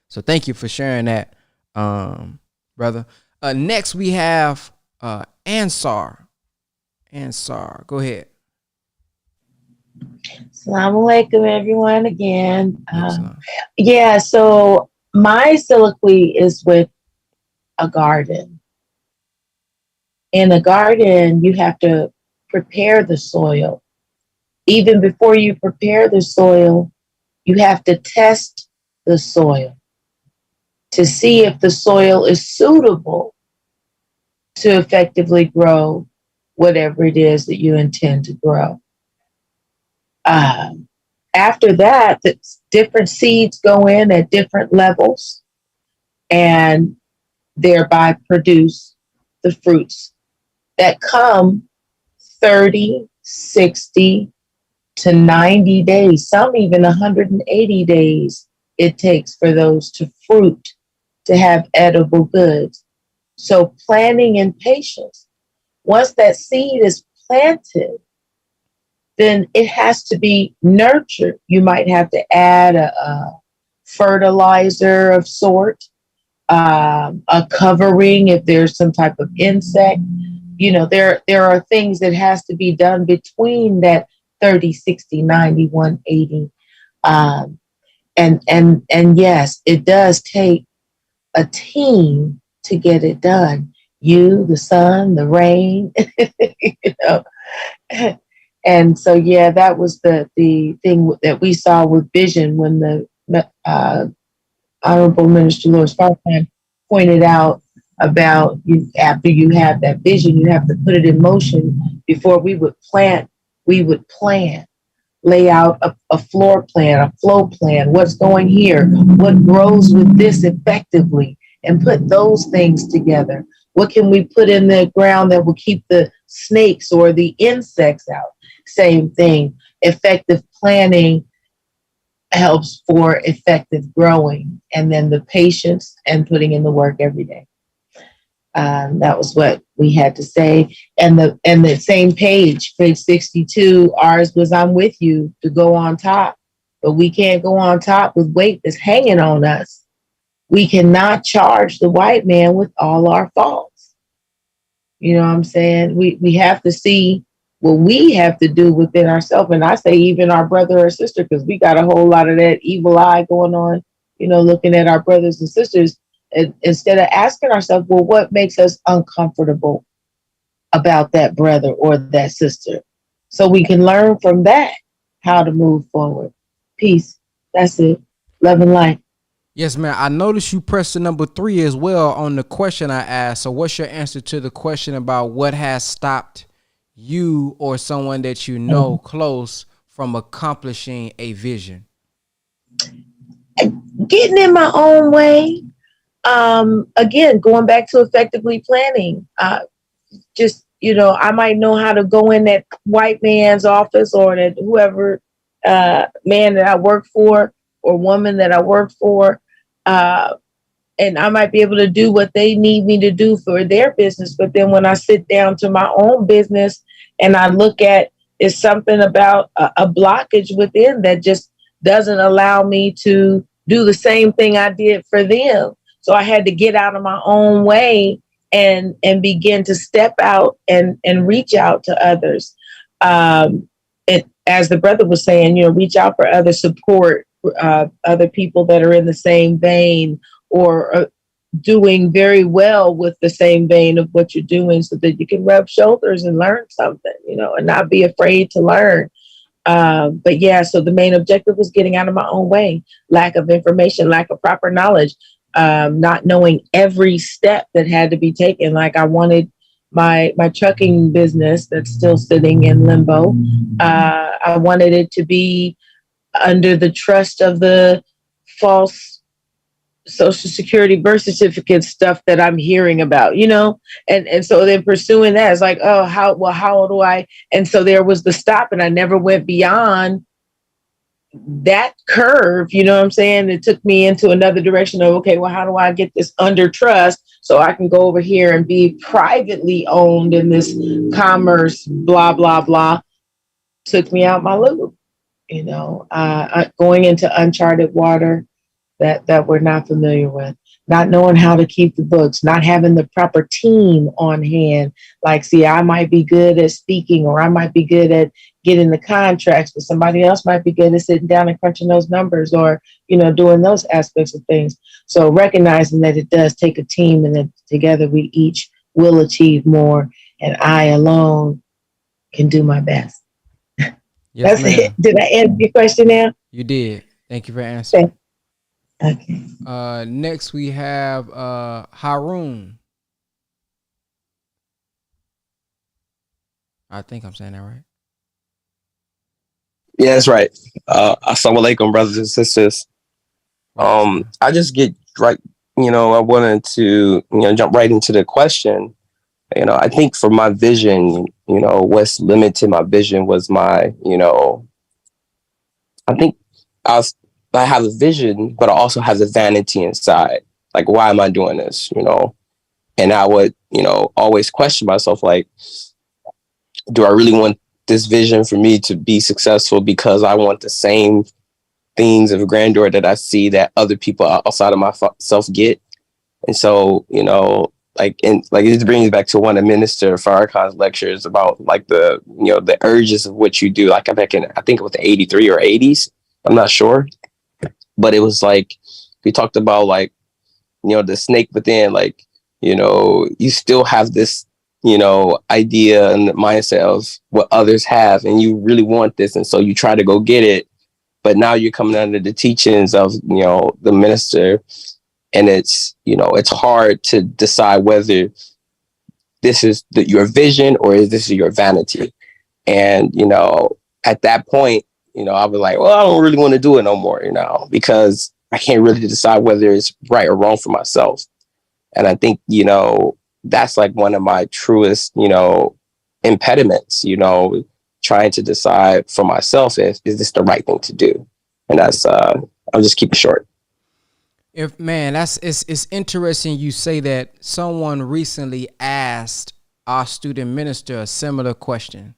So thank you for sharing that, brother. Next we have Ansar. Ansar, go ahead. Assalamu alaikum, everyone, again. So my soliloquy is with a garden. In a garden, you have to prepare the soil. Even before you prepare the soil, you have to test the soil to see if the soil is suitable to effectively grow whatever it is that you intend to grow. After that, the different seeds go in at different levels and thereby produce the fruits that come 30, 60 to 90 days, some even 180 days it takes for those to fruit, to have edible goods. So planning and patience. Once that seed is planted, then it has to be nurtured. You might have to add a fertilizer of sort, a covering if there's some type of insect. You know, there are things that has to be done between that 30, 60, 90, 180. And yes, it does take a team to get it done. You, the sun, the rain, you know. And so, yeah, that was the thing that we saw with vision when the Honorable Minister Louis Farrakhan pointed out about after you have that vision, you have to put it in motion. Before we would plan, lay out a floor plan, a flow plan, what's going here, what grows with this effectively, and put those things together. What can we put in the ground that will keep the snakes or the insects out? Same thing. Effective planning helps for effective growing, and then the patience and putting in the work every day. That was what we had to say. And the same page 62, ours was I'm with you to go on top. But we can't go on top with weight that's hanging on us. We cannot charge the white man with all our faults. You know what I'm saying? We have to see what we have to do within ourselves. And I say even our brother or sister, because we got a whole lot of that evil eye going on, looking at our brothers and sisters. Instead of asking ourselves, well, what makes us uncomfortable about that brother or that sister? So we can learn from that how to move forward. Peace. That's it. Love and light. Yes, ma'am. I noticed you pressed the number 3 as well on the question I asked. So what's your answer to the question about what has stopped you or someone that you know close from accomplishing a vision? Getting in my own way. Again, going back to effectively planning, I might know how to go in that white man's office or that whoever man that I work for or woman that I work for, and I might be able to do what they need me to do for their business. But then when I sit down to my own business and I look at, it's something about a blockage within that just doesn't allow me to do the same thing I did for them. So I had to get out of my own way and begin to step out and reach out to others. As the brother was saying, reach out for other support, other people that are in the same vein or doing very well with the same vein of what you're doing so that you can rub shoulders and learn something, and not be afraid to learn. But yeah, so the main objective was getting out of my own way, lack of information, lack of proper knowledge. Not knowing every step that had to be taken. Like I wanted my trucking business that's still sitting in limbo. I wanted it to be under the trust of the false Social Security birth certificate stuff that I'm hearing about, and so then pursuing that is like, oh, how do I? And so there was the stop, and I never went beyond that curve, you know what I'm saying? It took me into another direction of, okay, well, how do I get this under trust so I can go over here and be privately owned in this commerce, blah, blah, blah. Took me out my loop, going into uncharted water that we're not familiar with, not knowing how to keep the books, not having the proper team on hand. Like, see, I might be good at speaking or I might be good at getting the contracts, but somebody else might be good at sitting down and crunching those numbers or, doing those aspects of things. So recognizing that it does take a team and that together we each will achieve more and I alone can do my best. Yes, that's it. Did I answer your question now? You did. Thank you for answering. Okay. Next we have Harun. I think I'm saying that right. Yeah, that's right. Assalamu alaikum, brothers and sisters. I just get right, I wanted to, jump right into the question. I think for my vision, what's limited my vision was my, I think I have a vision, but I also have the vanity inside. Like, why am I doing this? And I would, always question myself, like, do I really want this vision for me to be successful because I want the same things of grandeur that I see that other people outside of myself get? And so, it brings back to one of Minister Farrakhan's lectures about like the urges of what you do. Like back in, I think it was the 83 or 80s. I'm not sure. But it was like, we talked about like, the snake within, like, you still have this, idea and the mindset of what others have, and you really want this. And so you try to go get it. But now you're coming under the teachings of, the minister. And it's, it's hard to decide whether this is your vision or is this your vanity. And, at that point, I was like, well, I don't really want to do it no more, because I can't really decide whether it's right or wrong for myself. And I think, that's like one of my truest, impediments, trying to decide for myself if is this the right thing to do. And that's I'll just keep it short. It's interesting you say that. Someone recently asked our student minister a similar question.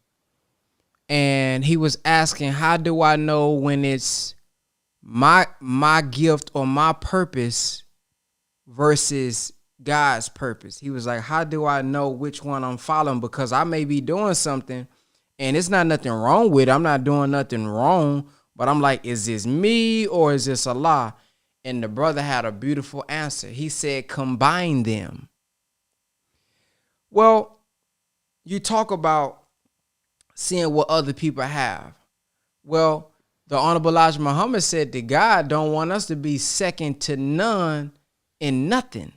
And he was asking, how do I know when it's my gift or my purpose versus God's purpose? He was like, how do I know which one I'm following? Because I may be doing something and it's not nothing wrong with it. I'm not doing nothing wrong, but I'm like, is this me or is this Allah? And the brother had a beautiful answer. He said, combine them. Well, you talk about seeing what other people have. Well, the Honorable Elijah Muhammad said that God don't want us to be second to none in nothing.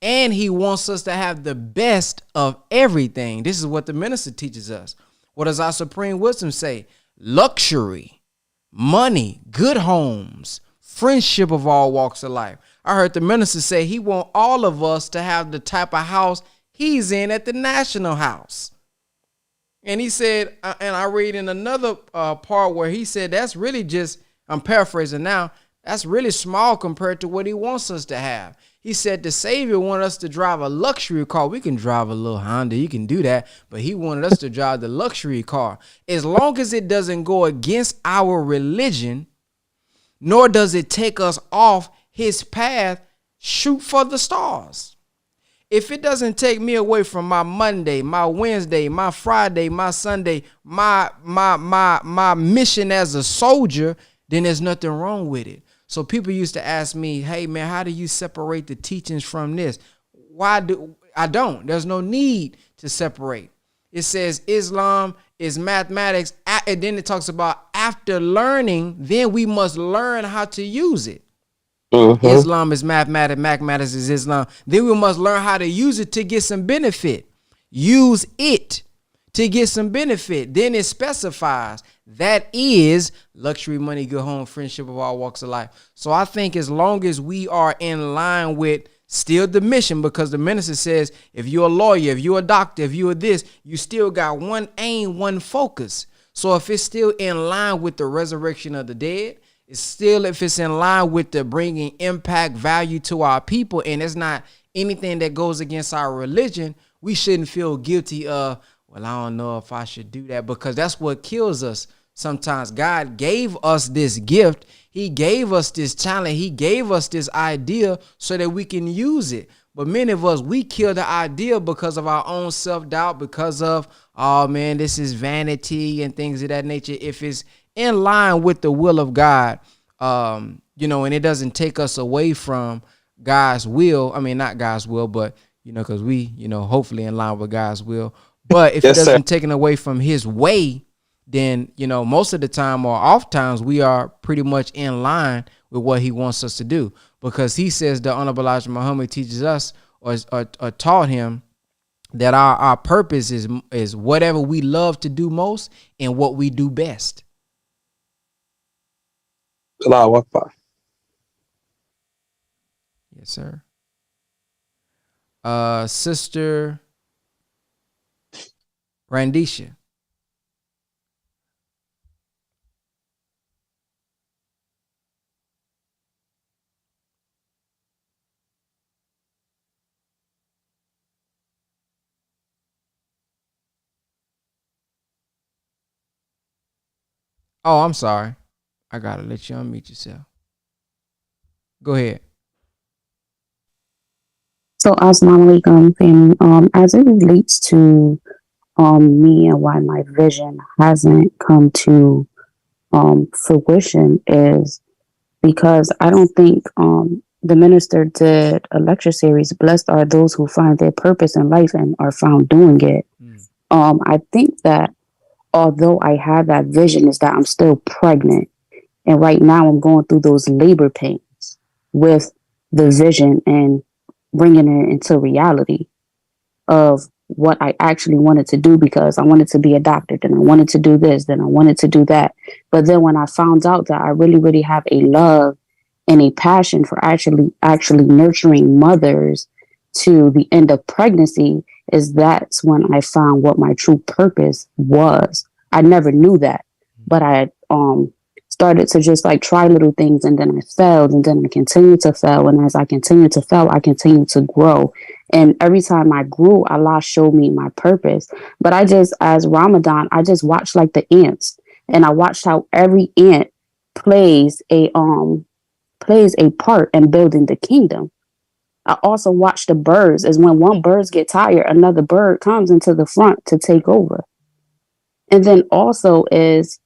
And he wants us to have the best of everything. This is what the minister teaches us. What does our supreme wisdom say? Luxury, money, good homes, friendship of all walks of life. I heard the minister say he wants all of us to have the type of house he's in at the National House. And he said, and I read in another part where he said, that's really just, I'm paraphrasing now, that's really small compared to what he wants us to have. He said the Savior wanted us to drive a luxury car. We can drive a little Honda. You can do that. But he wanted us to drive the luxury car. As long as it doesn't go against our religion, nor does it take us off his path, shoot for the stars. If it doesn't take me away from my Monday, my Wednesday, my Friday, my Sunday, my mission as a soldier, then there's nothing wrong with it. So people used to ask me, hey man, how do you separate the teachings from this? I don't. There's no need to separate. It says Islam is mathematics, and then it talks about after learning, then we must learn how to use it. Mm-hmm. Islam is mathematics, mathematics is Islam. Then we must learn how to use it to get some benefit. Use it to get some benefit. Then it specifies that is luxury, money, good home, friendship of all walks of life. So I think as long as we are in line with still the mission, because the minister says, if you're a lawyer, if you're a doctor, if you're this, you still got one aim, one focus. So if it's still in line with the resurrection of the dead, it's still, if it's in line with the bringing impact, value to our people, and it's not anything that goes against our religion, we shouldn't feel guilty of, well, I don't know if I should do that, because that's what kills us. Sometimes God gave us this gift. He gave us this talent. He gave us this idea so that we can use it. But many of us, we kill the idea because of our own self-doubt, because of, oh man, this is vanity and things of that nature. If it's in line with the will of God, and it doesn't take us away from God's will. I mean, not God's will, but, because we, hopefully in line with God's will. But if it doesn't take it away from his way, then, most of the time or oftentimes we are pretty much in line with what he wants us to do. Because he says the Honorable Elijah Muhammad teaches us or taught him that our purpose is whatever we love to do most and what we do best. Allahu Akbar. Yes, sir. Sister Randisha. Oh, I'm sorry. I gotta let you unmute yourself. Go ahead. So, assalamu alaikum, family. As it relates to me and why my vision hasn't come to fruition is because I don't think the minister did a lecture series, Blessed Are Those Who Find Their Purpose in Life and Are Found Doing It. I think that although I had that vision, is that I'm still pregnant. And right now I'm going through those labor pains with the vision and bringing it into reality of what I actually wanted to do, because I wanted to be a doctor, then I wanted to do this, then I wanted to do that. But then when I found out that I really, really have a love and a passion for actually nurturing mothers to the end of pregnancy, that's when I found what my true purpose was. I never knew that, but I started to just like try little things, and then I failed, and then I continued to fail, and as I continued to fail, I continued to grow. And every time I grew, Allah showed me my purpose. But I just, as Ramadan, I just watched like the ants, and I watched how every ant plays a part in building the kingdom. I also watch the birds, as when one bird gets tired, another bird comes into the front to take over. And then also is,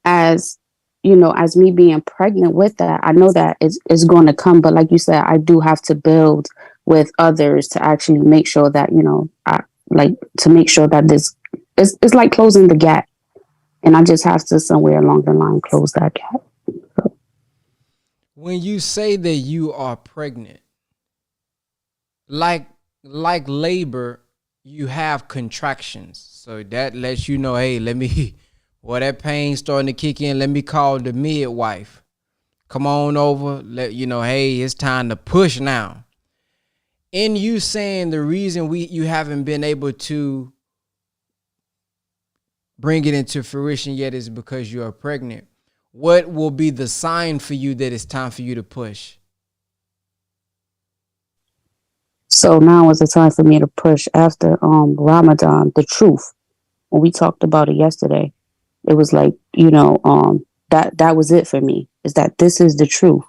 as you know, as me being pregnant with that, I know that it's going to come. But like you said, I do have to build with others to actually make sure that, you know, I like to make sure that this it's like closing the gap. And I just have to somewhere along the line close that gap. When you say that you are pregnant, like labor, you have contractions. So that lets you know, hey, that pain's starting to kick in. Let me call the midwife. Come on over. Let you know, hey, it's time to push now. In you saying the reason you haven't been able to bring it into fruition yet is because you are pregnant. What will be the sign for you that it's time for you to push? So now is the time for me to push after Ramadan, the truth. When we talked about it yesterday, it was like, you know, that was it for me, is that this is the truth.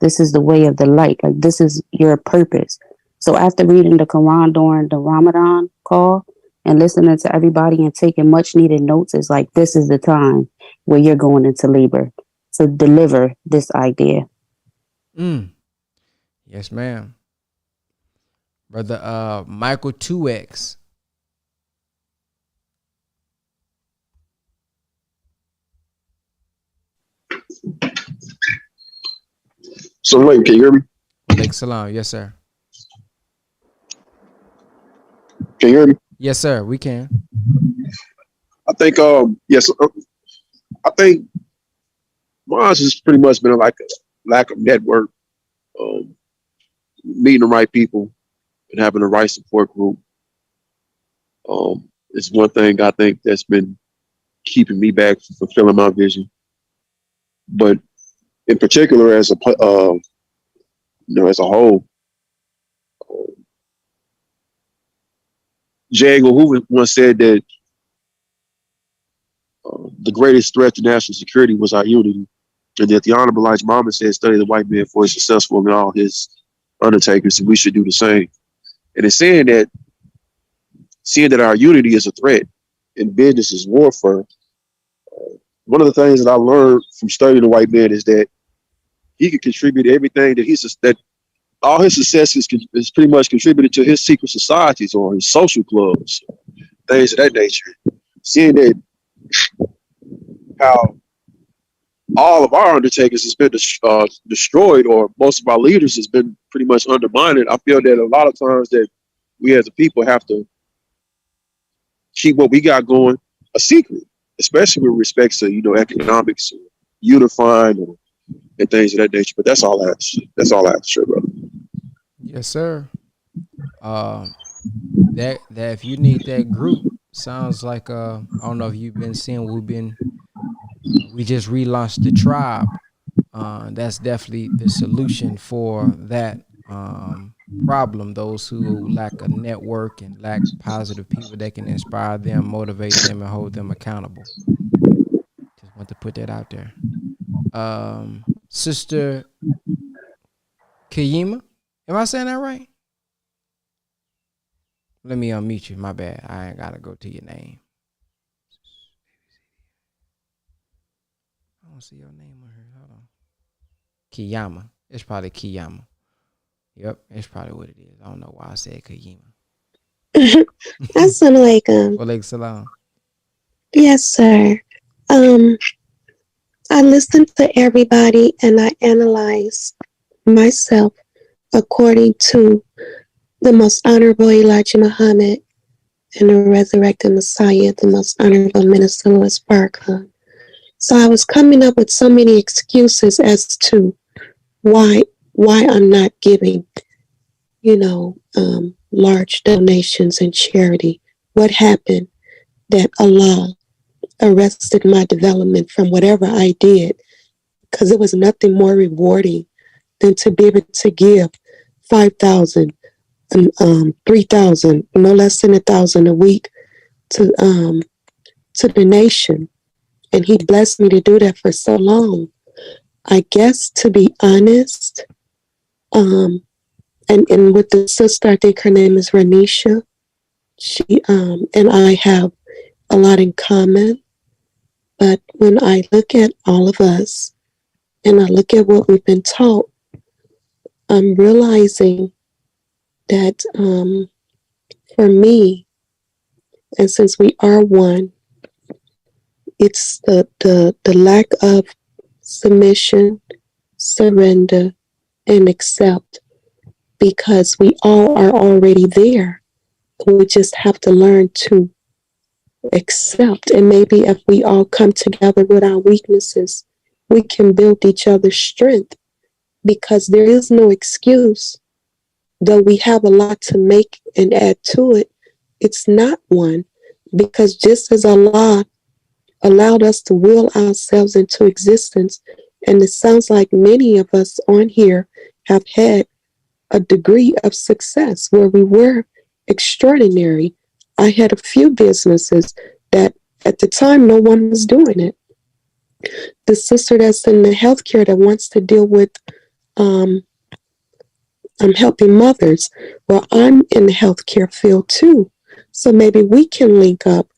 This is the way of the light. Like, this is your purpose. So after reading the Quran during the Ramadan call and listening to everybody and taking much needed notes, is like, this is the time where you're going into labor to deliver this idea. Yes, ma'am. Brother Michael 2X. So wait, can you hear me? Alaikum salam. Yes, sir. Can you hear me? Yes, sir. We can. I think yes. I think mine has pretty much been like a lack of network, meeting the right people and having the right support group. It's one thing I think that's been keeping me back from fulfilling my vision. But in particular, as a as a whole, J. Edgar Hoover once said that the greatest threat to national security was our unity, and that the Honorable Elijah Muhammad said, "Study the white man, for he's successful in all his undertakings, and we should do the same." And it's seeing that our unity is a threat and business is warfare. One of the things that I learned from studying the white man is that he can contribute everything that all his successes is pretty much contributed to his secret societies or his social clubs, things of that nature. Seeing that how all of our undertakings has been destroyed, or most of our leaders has been pretty much undermined, I feel that a lot of times that we as a people have to keep what we got going a secret, especially with respects to, economics, unifying, and things of that nature. But that's all I have to share, brother. Yes, sir. That if you need that group, sounds like I don't know if you've been seeing, we just relaunched the tribe. That's definitely the solution for that problem. Those who lack a network and lack positive people that can inspire them, motivate them, and hold them accountable. Just want to put that out there. Sister Kayima, am I saying that right? Let me unmute you. My bad. I ain't gotta go to your name. I don't see your name on here. Hold on. Kiyama. It's probably Kiyama. Yep, it's probably what it is. I don't know why I said Kiyama. Assalamu alaikum. Walaikum salam. Yes, sir. I listened to everybody and I analyzed myself according to the most honorable Elijah Muhammad and the resurrected Messiah, the most honorable Minister Louis Farrakhan. So I was coming up with so many excuses as to why I'm not giving, large donations and charity. What happened that Allah arrested my development from whatever I did, because it was nothing more rewarding than to be able to give 5,000 and 3,000, no less than 1,000 a week to the nation. And he blessed me to do that for so long. I guess, to be honest, and with the sister, I think her name is Ranisha, she and I have a lot in common. But when I look at all of us and I look at what we've been taught, I'm realizing that for me, and since we are one, it's the lack of submission, surrender, and accept, because we all are already there. We just have to learn to accept. And maybe if we all come together with our weaknesses, we can build each other's strength, because there is no excuse. Though we have a lot to make and add to it, it's not one, because just as Allah allowed us to will ourselves into existence, and it sounds like many of us on here have had a degree of success where we were extraordinary. I had a few businesses that at the time no one was doing it. The sister that's in the healthcare that wants to deal with I'm helping mothers. Well, I'm in the healthcare field too. So maybe we can link up.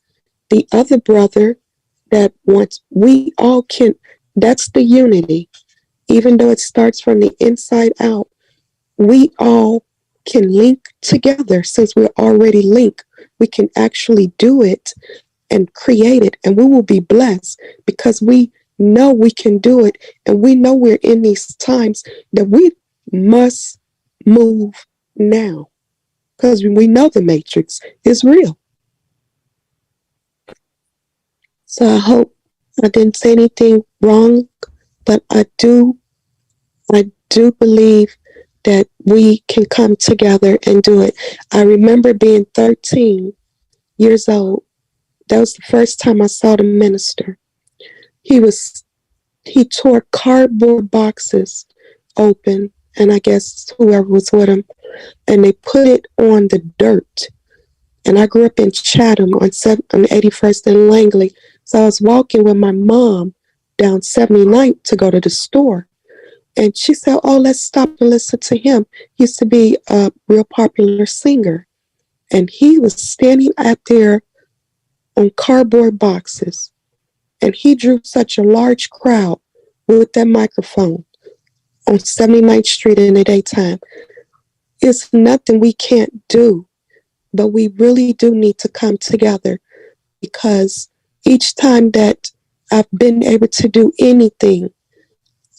The other brother that wants, we all can, that's the unity. Even though it starts from the inside out, we all can link together. Since we're already linked, we can actually do it and create it, and we will be blessed, because we know we can do it, and we know we're in these times that we must move now, because we know the matrix is real. So I hope I didn't say anything wrong, but I do believe that we can come together and do it. I remember being 13 years old. That was the first time I saw the minister. He tore cardboard boxes open, and I guess whoever was with him, and they put it on the dirt. And I grew up in Chatham on 81st and Langley. So I was walking with my mom down 79th to go to the store. And she said, oh, let's stop and listen to him. He used to be a real popular singer. And he was standing out there on cardboard boxes. And he drew such a large crowd with that microphone on 79th Street in the daytime. It's nothing we can't do, but we really do need to come together, because each time that I've been able to do anything,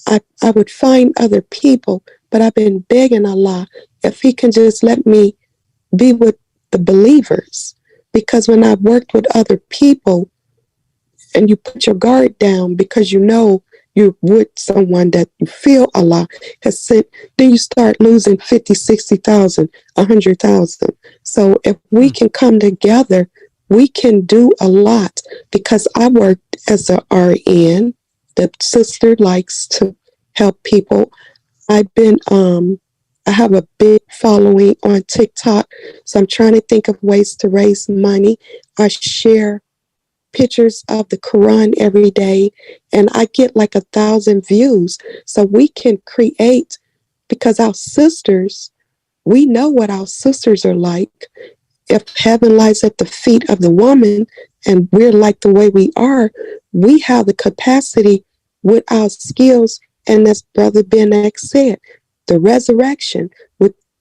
I would find other people, but I've been begging Allah if he can just let me be with the believers. Because when I've worked with other people and you put your guard down because you know you're with someone that you feel Allah has sent, then you start losing 50, 60,000, 100,000. So if we can come together, we can do a lot. Because I worked as a RN. The sister likes to help people. I have a big following on TikTok, so I'm trying to think of ways to raise money. I share pictures of the Quran every day, and I get like 1,000 views. So we can create, because our sisters, we know what our sisters are like. If heaven lies at the feet of the woman and we're like the way we are, we have the capacity with our skills And as Brother Ben X said, the resurrection,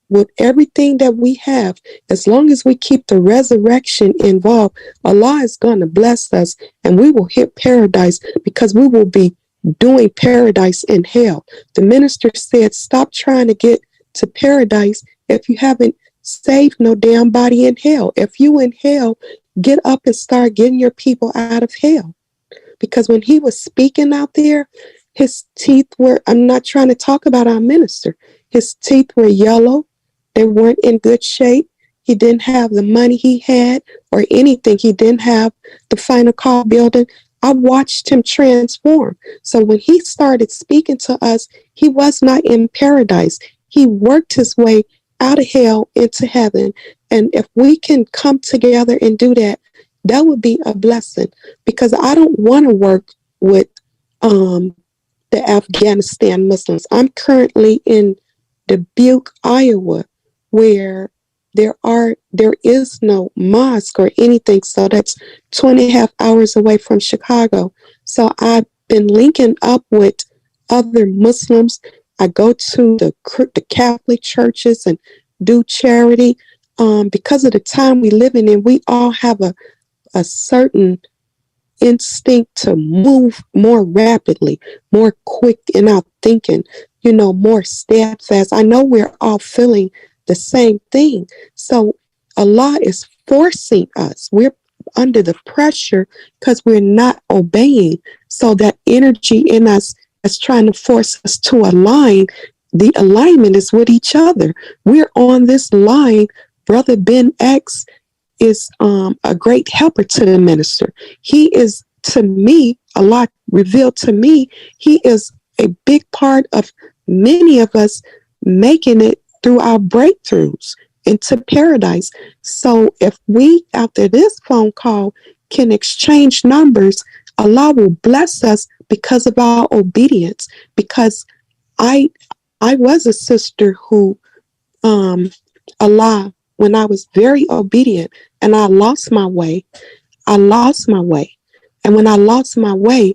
with everything that we have, as long as we keep the resurrection involved, Allah is going to bless us and we will hit paradise because we will be doing paradise in hell. The minister said, stop trying to get to paradise if you haven't saved no damn body in hell. If you in hell, get up and start getting your people out of hell. Because when he was speaking out there, his teeth were, I'm not trying to talk about our minister, his teeth were yellow. They weren't in good shape. He didn't have the money he had or anything. He didn't have the final call building. I watched him transform. So when he started speaking to us, he was not in paradise. He worked his way out of hell into heaven. And if we can come together and do that, that would be a blessing, because I don't want to work with the Afghanistan Muslims. I'm currently in Dubuque, Iowa, where there is no mosque or anything. So that's 2.5 hours away from Chicago. So I've been linking up with other Muslims. I go to the Catholic churches and do charity. Because of the time we live in, we all have a certain instinct to move more rapidly, more quick in our thinking, more steadfast. I know we're all feeling the same thing. So Allah is forcing us. We're under the pressure because we're not obeying. So that energy in us is trying to force us to align. The alignment is with each other. We're on this line. Brother Ben X is a great helper to the minister. He is, to me, Allah revealed to me, he is a big part of many of us making it through our breakthroughs into paradise. So if we, after this phone call, can exchange numbers, Allah will bless us because of our obedience. Because I was a sister who Allah, when I was very obedient and I lost my way. And when I lost my way,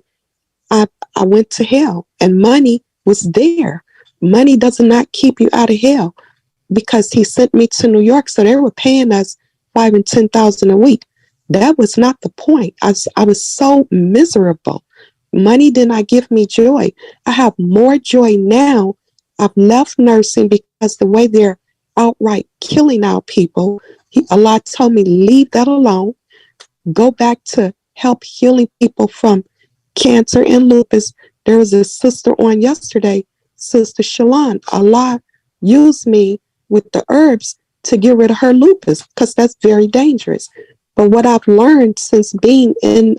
I went to hell, and money was there. Money does not keep you out of hell, because he sent me to New York. So they were paying us $5,000 and $10,000 a week. That was not the point. I was so miserable. Money did not give me joy. I have more joy now. I've left nursing because the way they're outright killing our people, Allah told me, leave that alone. Go back to help healing people from cancer and lupus. There was a sister on yesterday, Sister Shalon. Allah used me with the herbs to get rid of her lupus, because that's very dangerous. But what I've learned since being in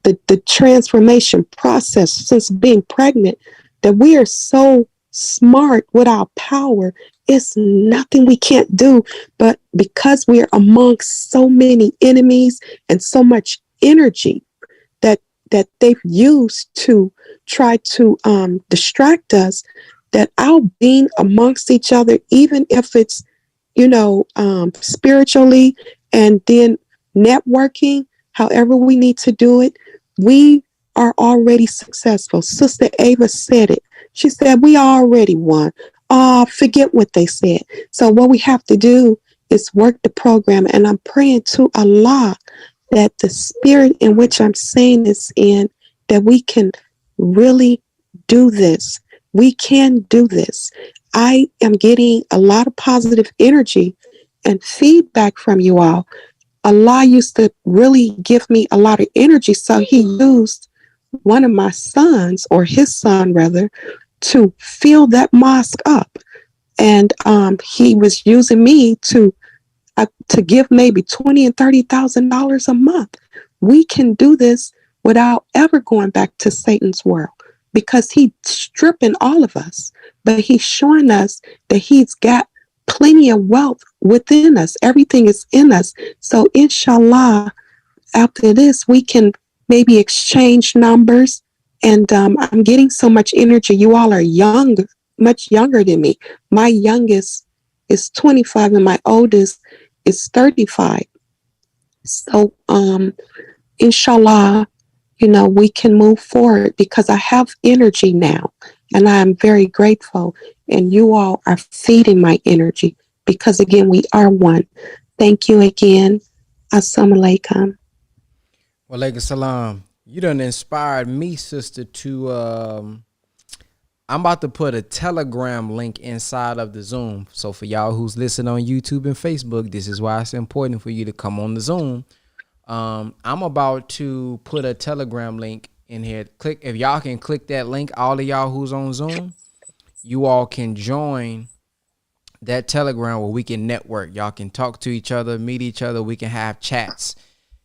the transformation process, since being pregnant, that we are so smart with our power. It's nothing we can't do, but because we're amongst so many enemies and so much energy that they've used to try to distract us, that our being amongst each other, even if it's, spiritually, and then networking, however we need to do it, we are already successful. Sister Ava said it. She said, we already won. Forget what they said. So what we have to do is work the program. And I'm praying to Allah that the spirit in which I'm saying this in, that we can really do this. We can do this. I am getting a lot of positive energy and feedback from you all. Allah used to really give me a lot of energy. So he used one of my sons, or his son rather, to fill that mosque up. And he was using me to give maybe $20,000 and $30,000 a month. We can do this without ever going back to Satan's world, because he's stripping all of us, but he's showing us that he's got plenty of wealth within us. Everything is in us. So inshallah, after this, we can maybe exchange numbers. And I'm getting so much energy. You all are young, much younger than me. My youngest is 25 and my oldest is 35. So inshallah, we can move forward because I have energy now and I am very grateful. And you all are feeding my energy because, again, we are one. Thank you again. Assalamu alaikum. Wa alaikum salam. You done inspired me, sister, to I'm about to put a Telegram link inside of the Zoom. So for y'all who's listening on YouTube and Facebook, this is why it's important for you to come on the Zoom. I'm about to put a Telegram link in here. Click, if y'all can click that link, all of y'all who's on Zoom, you all can join that Telegram where we can network. Y'all can talk to each other, meet each other. We can have chats.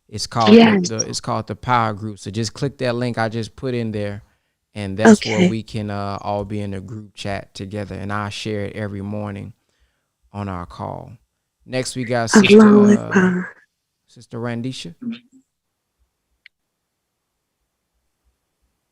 It's called it's called the Power Group. So just click that link I just put in there, and that's where we can all be in a group chat together. And I share it every morning on our call. Next we got Sister Randisha.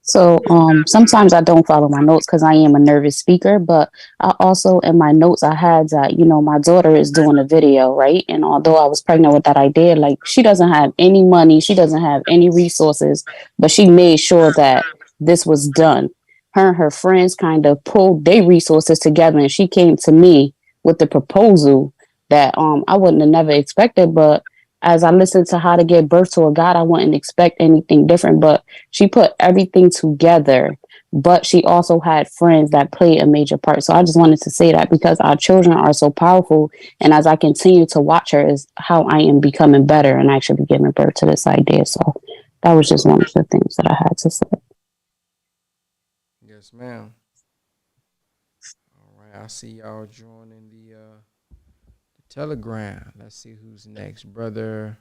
So sometimes I don't follow my notes because I am a nervous speaker, but I also in my notes I had that, my daughter is doing a video, right? And although I was pregnant with that idea, like she doesn't have any money, she doesn't have any resources, but she made sure that this was done. Her and her friends kind of pulled their resources together, and she came to me with the proposal that I wouldn't have never expected, but as I listened to How to Give Birth to a God, I wouldn't expect anything different, but she put everything together, but she also had friends that played a major part. So I just wanted to say that because our children are so powerful. And as I continue to watch her is how I am becoming better and actually giving birth to this idea. So that was just one of the things that I had to say. Yes, ma'am. All right. I see y'all joining the Telegram. Let's see who's next. Brother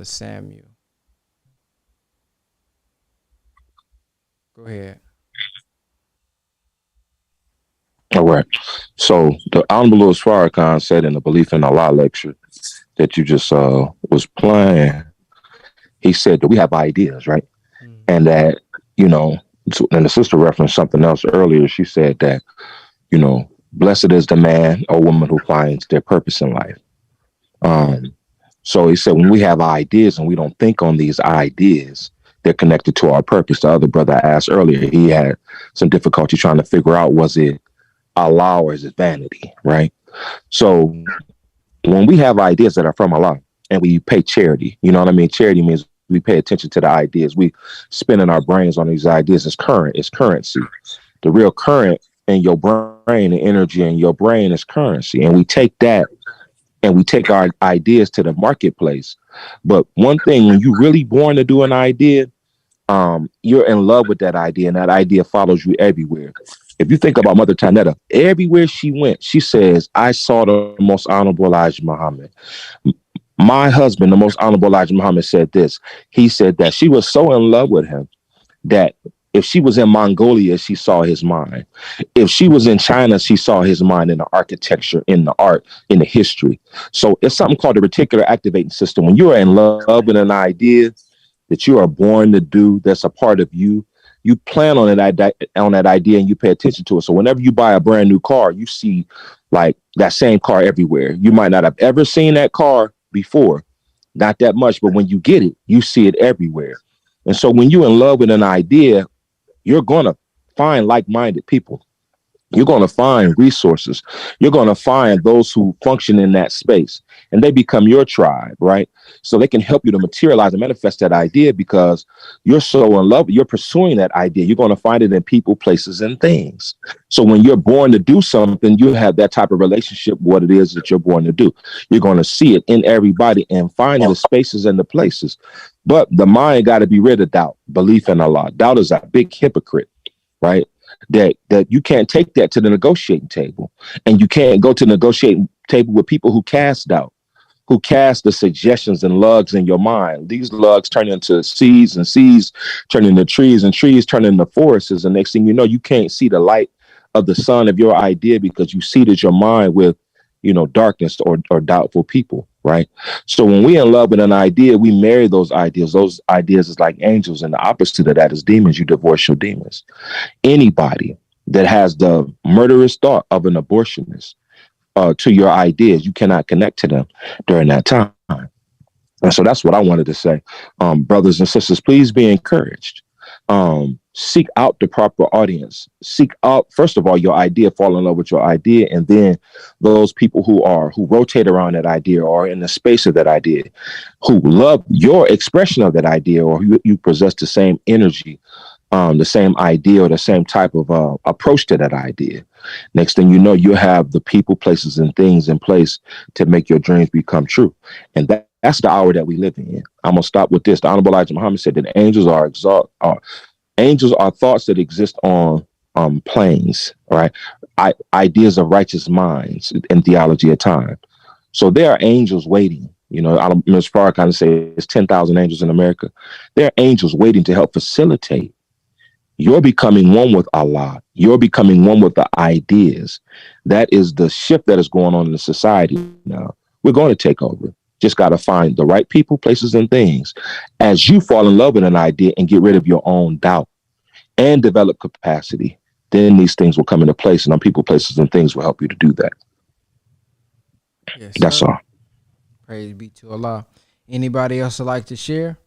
Samuel. Go ahead. All right. So the Honorable Louis Farrakhan said in the Belief in Allah lecture that you just was playing, he said that we have ideas, right? And that, and the sister referenced something else earlier. She said that, blessed is the man or woman who finds their purpose in life. So he said, when we have ideas and we don't think on these ideas, they're connected to our purpose. The other brother asked earlier, he had some difficulty trying to figure out, was it Allah or is it vanity, right? So when we have ideas that are from Allah and we pay charity, you know what I mean? Charity means we pay attention to the ideas. We spending our brains on these ideas. It's currency. The real current in your brain, the energy in your brain is currency. And we take that and we take our ideas to the marketplace. But one thing, when you're really born to do an idea, you're in love with that idea, and that idea follows you everywhere. If you think about Mother Tanetta, everywhere she went, she says, I saw the most honorable Elijah Muhammad. My husband, the most honorable Elijah Muhammad, said this. He said that she was so in love with him that if she was in Mongolia, she saw his mind. If she was in China, she saw his mind in the architecture, in the art, in the history. So it's something called the reticular activating system. When you are in love with an idea that you are born to do, that's a part of you, you plan on that idea and you pay attention to it. So whenever you buy a brand new car, you see like that same car everywhere. You might not have ever seen that car before, not that much, but when you get it, you see it everywhere. And so when you're in love with an idea, you're going to find like-minded people. You're going to find resources. You're going to find those who function in that space, and they become your tribe, right? So they can help you to materialize and manifest that idea because you're so in love. You're pursuing that idea. You're going to find it in people, places, and things. So when you're born to do something, you have that type of relationship, what it is that you're born to do. You're going to see it in everybody and find the spaces and the places. But the mind got to be rid of doubt, belief in Allah. Doubt is a big hypocrite, right? That you can't take that to the negotiating table, and you can't go to the negotiating table with people who cast doubt, who cast the suggestions and lugs in your mind. These lugs turn into seeds, and seeds turn into trees, and trees turn into forests. And next thing you know, you can't see the light of the sun of your idea because you seeded your mind with, darkness or doubtful people, right? So when we in love with an idea, we marry those ideas. Those ideas is like angels, and the opposite of that is demons. You divorce your demons. Anybody that has the murderous thought of an abortionist to your ideas, you cannot connect to them during that time. And so that's what I wanted to say. Brothers and sisters, please be encouraged. Seek out the proper audience. Seek out, first of all, your idea, fall in love with your idea, and then those people who rotate around that idea or in the space of that idea, who love your expression of that idea, or you possess the same energy, the same idea, or the same type of approach to that idea. Next thing you know, you have the people, places, and things in place to make your dreams become true. And that's the hour that we live in. I'm gonna stop with this. The Honorable Elijah Muhammad said that angels are thoughts that exist on planes, right? Ideas of righteous minds in theology of time. So there are angels waiting. Minister Farrakhan say it's 10,000 angels in America. There are angels waiting to help facilitate. You're becoming one with Allah. You're becoming one with the ideas. That is the shift that is going on in the society now. We're going to take over. Just got to find the right people, places, and things as you fall in love with an idea and get rid of your own doubt and develop capacity. Then these things will come into place, and our people, places, and things will help you to do that. Yes, that's sir. all. Praise be to Allah. Anybody else would like to share?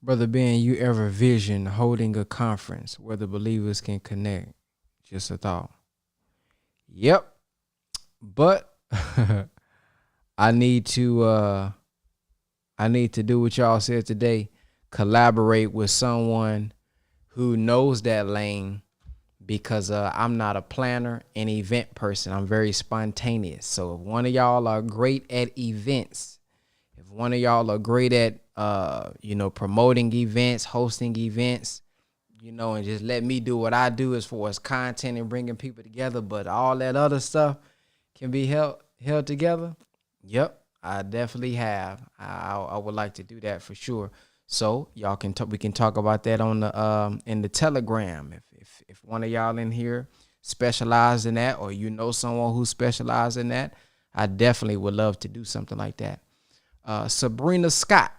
Brother Ben, you ever vision holding a conference where the believers can connect? Just a thought. Yep. But I need to do what y'all said today. Collaborate with someone who knows that lane, because I'm not a planner and event person. I'm very spontaneous. So if one of y'all are great at events, if one of y'all are great at promoting events, hosting events, and just let me do what I do as far as content and bringing people together, but all that other stuff can be held together. Yep, I definitely have. I would like to do that for sure. So y'all we can talk about that on the in the Telegram. If one of y'all in here specialize in that, or someone who specializes in that, I definitely would love to do something like that. Sabrina Scott.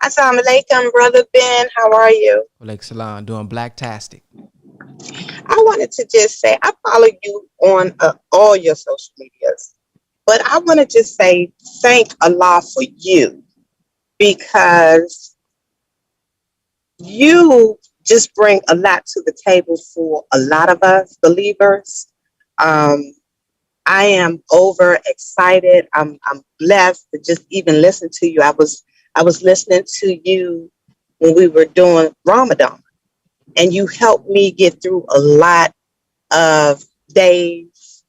Assalamu alaikum, Brother Ben. How are you? Walaikum salam. Doing Blacktastic. I wanted to just say I follow you on all your social medias, but I want to just say thank Allah for you, because you just bring a lot to the table for a lot of us believers. I am over excited. I'm blessed to just even listen to you. I was listening to you when we were doing Ramadan, and you helped me get through a lot of days.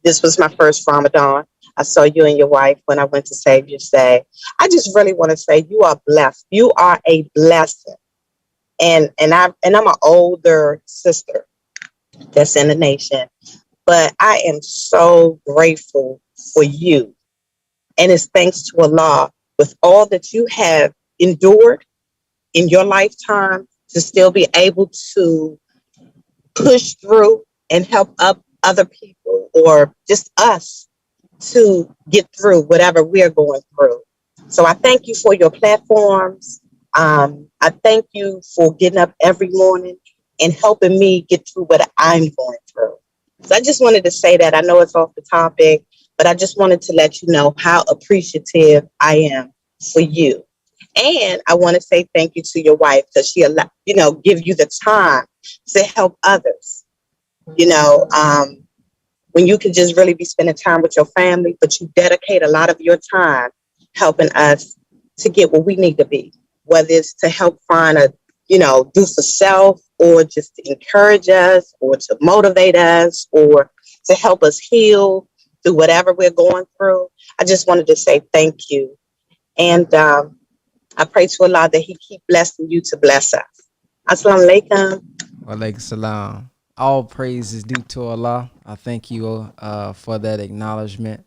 This was my first Ramadan. I saw you and your wife when I went to Save Your Say. I just really want to say you are blessed. You are a blessing. And I'm an older sister that's in the nation, but I am so grateful for you. And it's thanks to Allah, with all that you have endured in your lifetime, to still be able to push through and help up other people, or just us, to get through whatever we're going through. So I thank you for your platforms. I thank you for getting up every morning and helping me get through what I'm going through. So I just wanted to say that. I know it's off the topic, but I just wanted to let you know how appreciative I am for you. And I want to say thank you to your wife, because she give you the time to help others. When you can just really be spending time with your family, but you dedicate a lot of your time helping us to get where we need to be, whether it's to help find do for self, or just to encourage us, or to motivate us, or to help us heal through whatever we're going through. I just wanted to say thank you. And I pray to Allah that He keep blessing you to bless us. Assalamu alaikum. Walaikum salam. All praise is due to Allah. I thank you for that acknowledgement.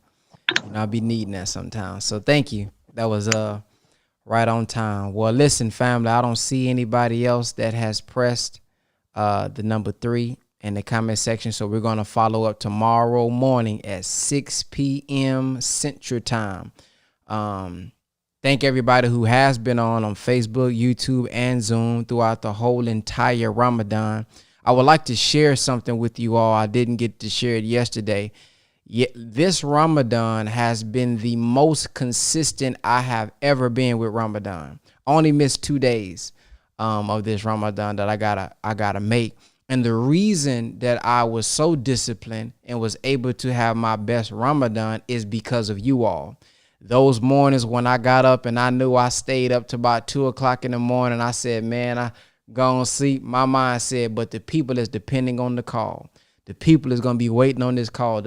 I'll be needing that sometimes. So thank you. That was right on time. Well, listen, family, I don't see anybody else that has pressed the number 3 in the comment section. So we're going to follow up tomorrow morning at 6 p.m. Central Time. Thank everybody who has been on Facebook, YouTube, and Zoom throughout the whole entire Ramadan. I would like to share something with you all. I didn't get to share it yesterday. Yet this Ramadan has been the most consistent I have ever been with Ramadan. I only missed 2 days of this Ramadan that I gotta make. And the reason that I was so disciplined and was able to have my best Ramadan is because of you all. Those mornings when I got up and I knew I stayed up to about 2 o'clock in the morning, I said, man, I gonna sleep. My mind said, but the people is depending on the call. The people is going to be waiting on this call.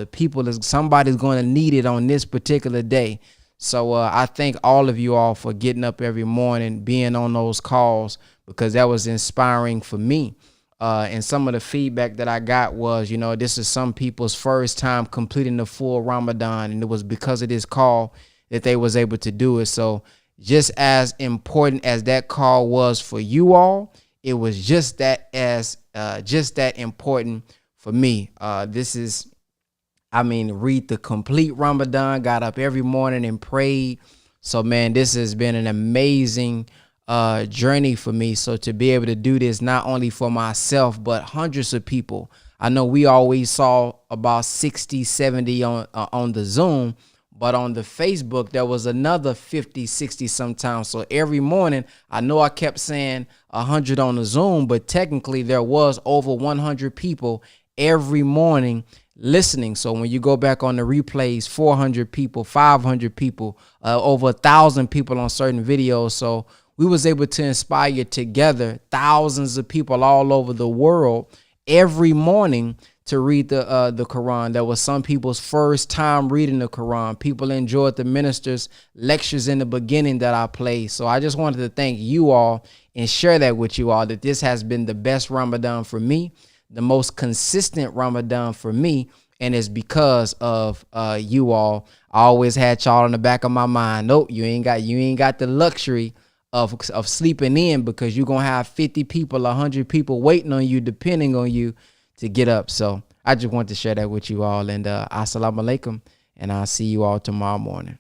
Somebody's going to need it on this particular day. So I thank all of you all for getting up every morning, being on those calls, because that was inspiring for me. And some of the feedback that I got was, this is some people's first time completing the full Ramadan. And it was because of this call that they was able to do it. So just as important as that call was for you all, it was just that important for me. Read the complete Ramadan, got up every morning and prayed. So, man, this has been an amazing journey for me. So to be able to do this, not only for myself, but hundreds of people. I know we always saw about 60, 70 on the Zoom, but on the Facebook, there was another 50, 60 sometimes. So every morning, I know I kept saying 100 on the Zoom, but technically there was over 100 people every morning listening. So when you go back on the replays, 400 people, 500 people, over 1,000 people on certain videos. So we was able to inspire together thousands of people all over the world every morning to read the Quran. That was some people's first time reading the Quran. People enjoyed the minister's lectures in the beginning that I played. So I just wanted to thank you all and share that with you all, that this has been the best Ramadan for me, the most consistent Ramadan for me, and it's because of you all. I always had y'all in the back of my mind. Nope, you ain't got the luxury of sleeping in, because you're gonna have 50 people, 100 people waiting on you, depending on you to get up. So I just want to share that with you all, and assalamu alaikum, and I'll see you all tomorrow morning.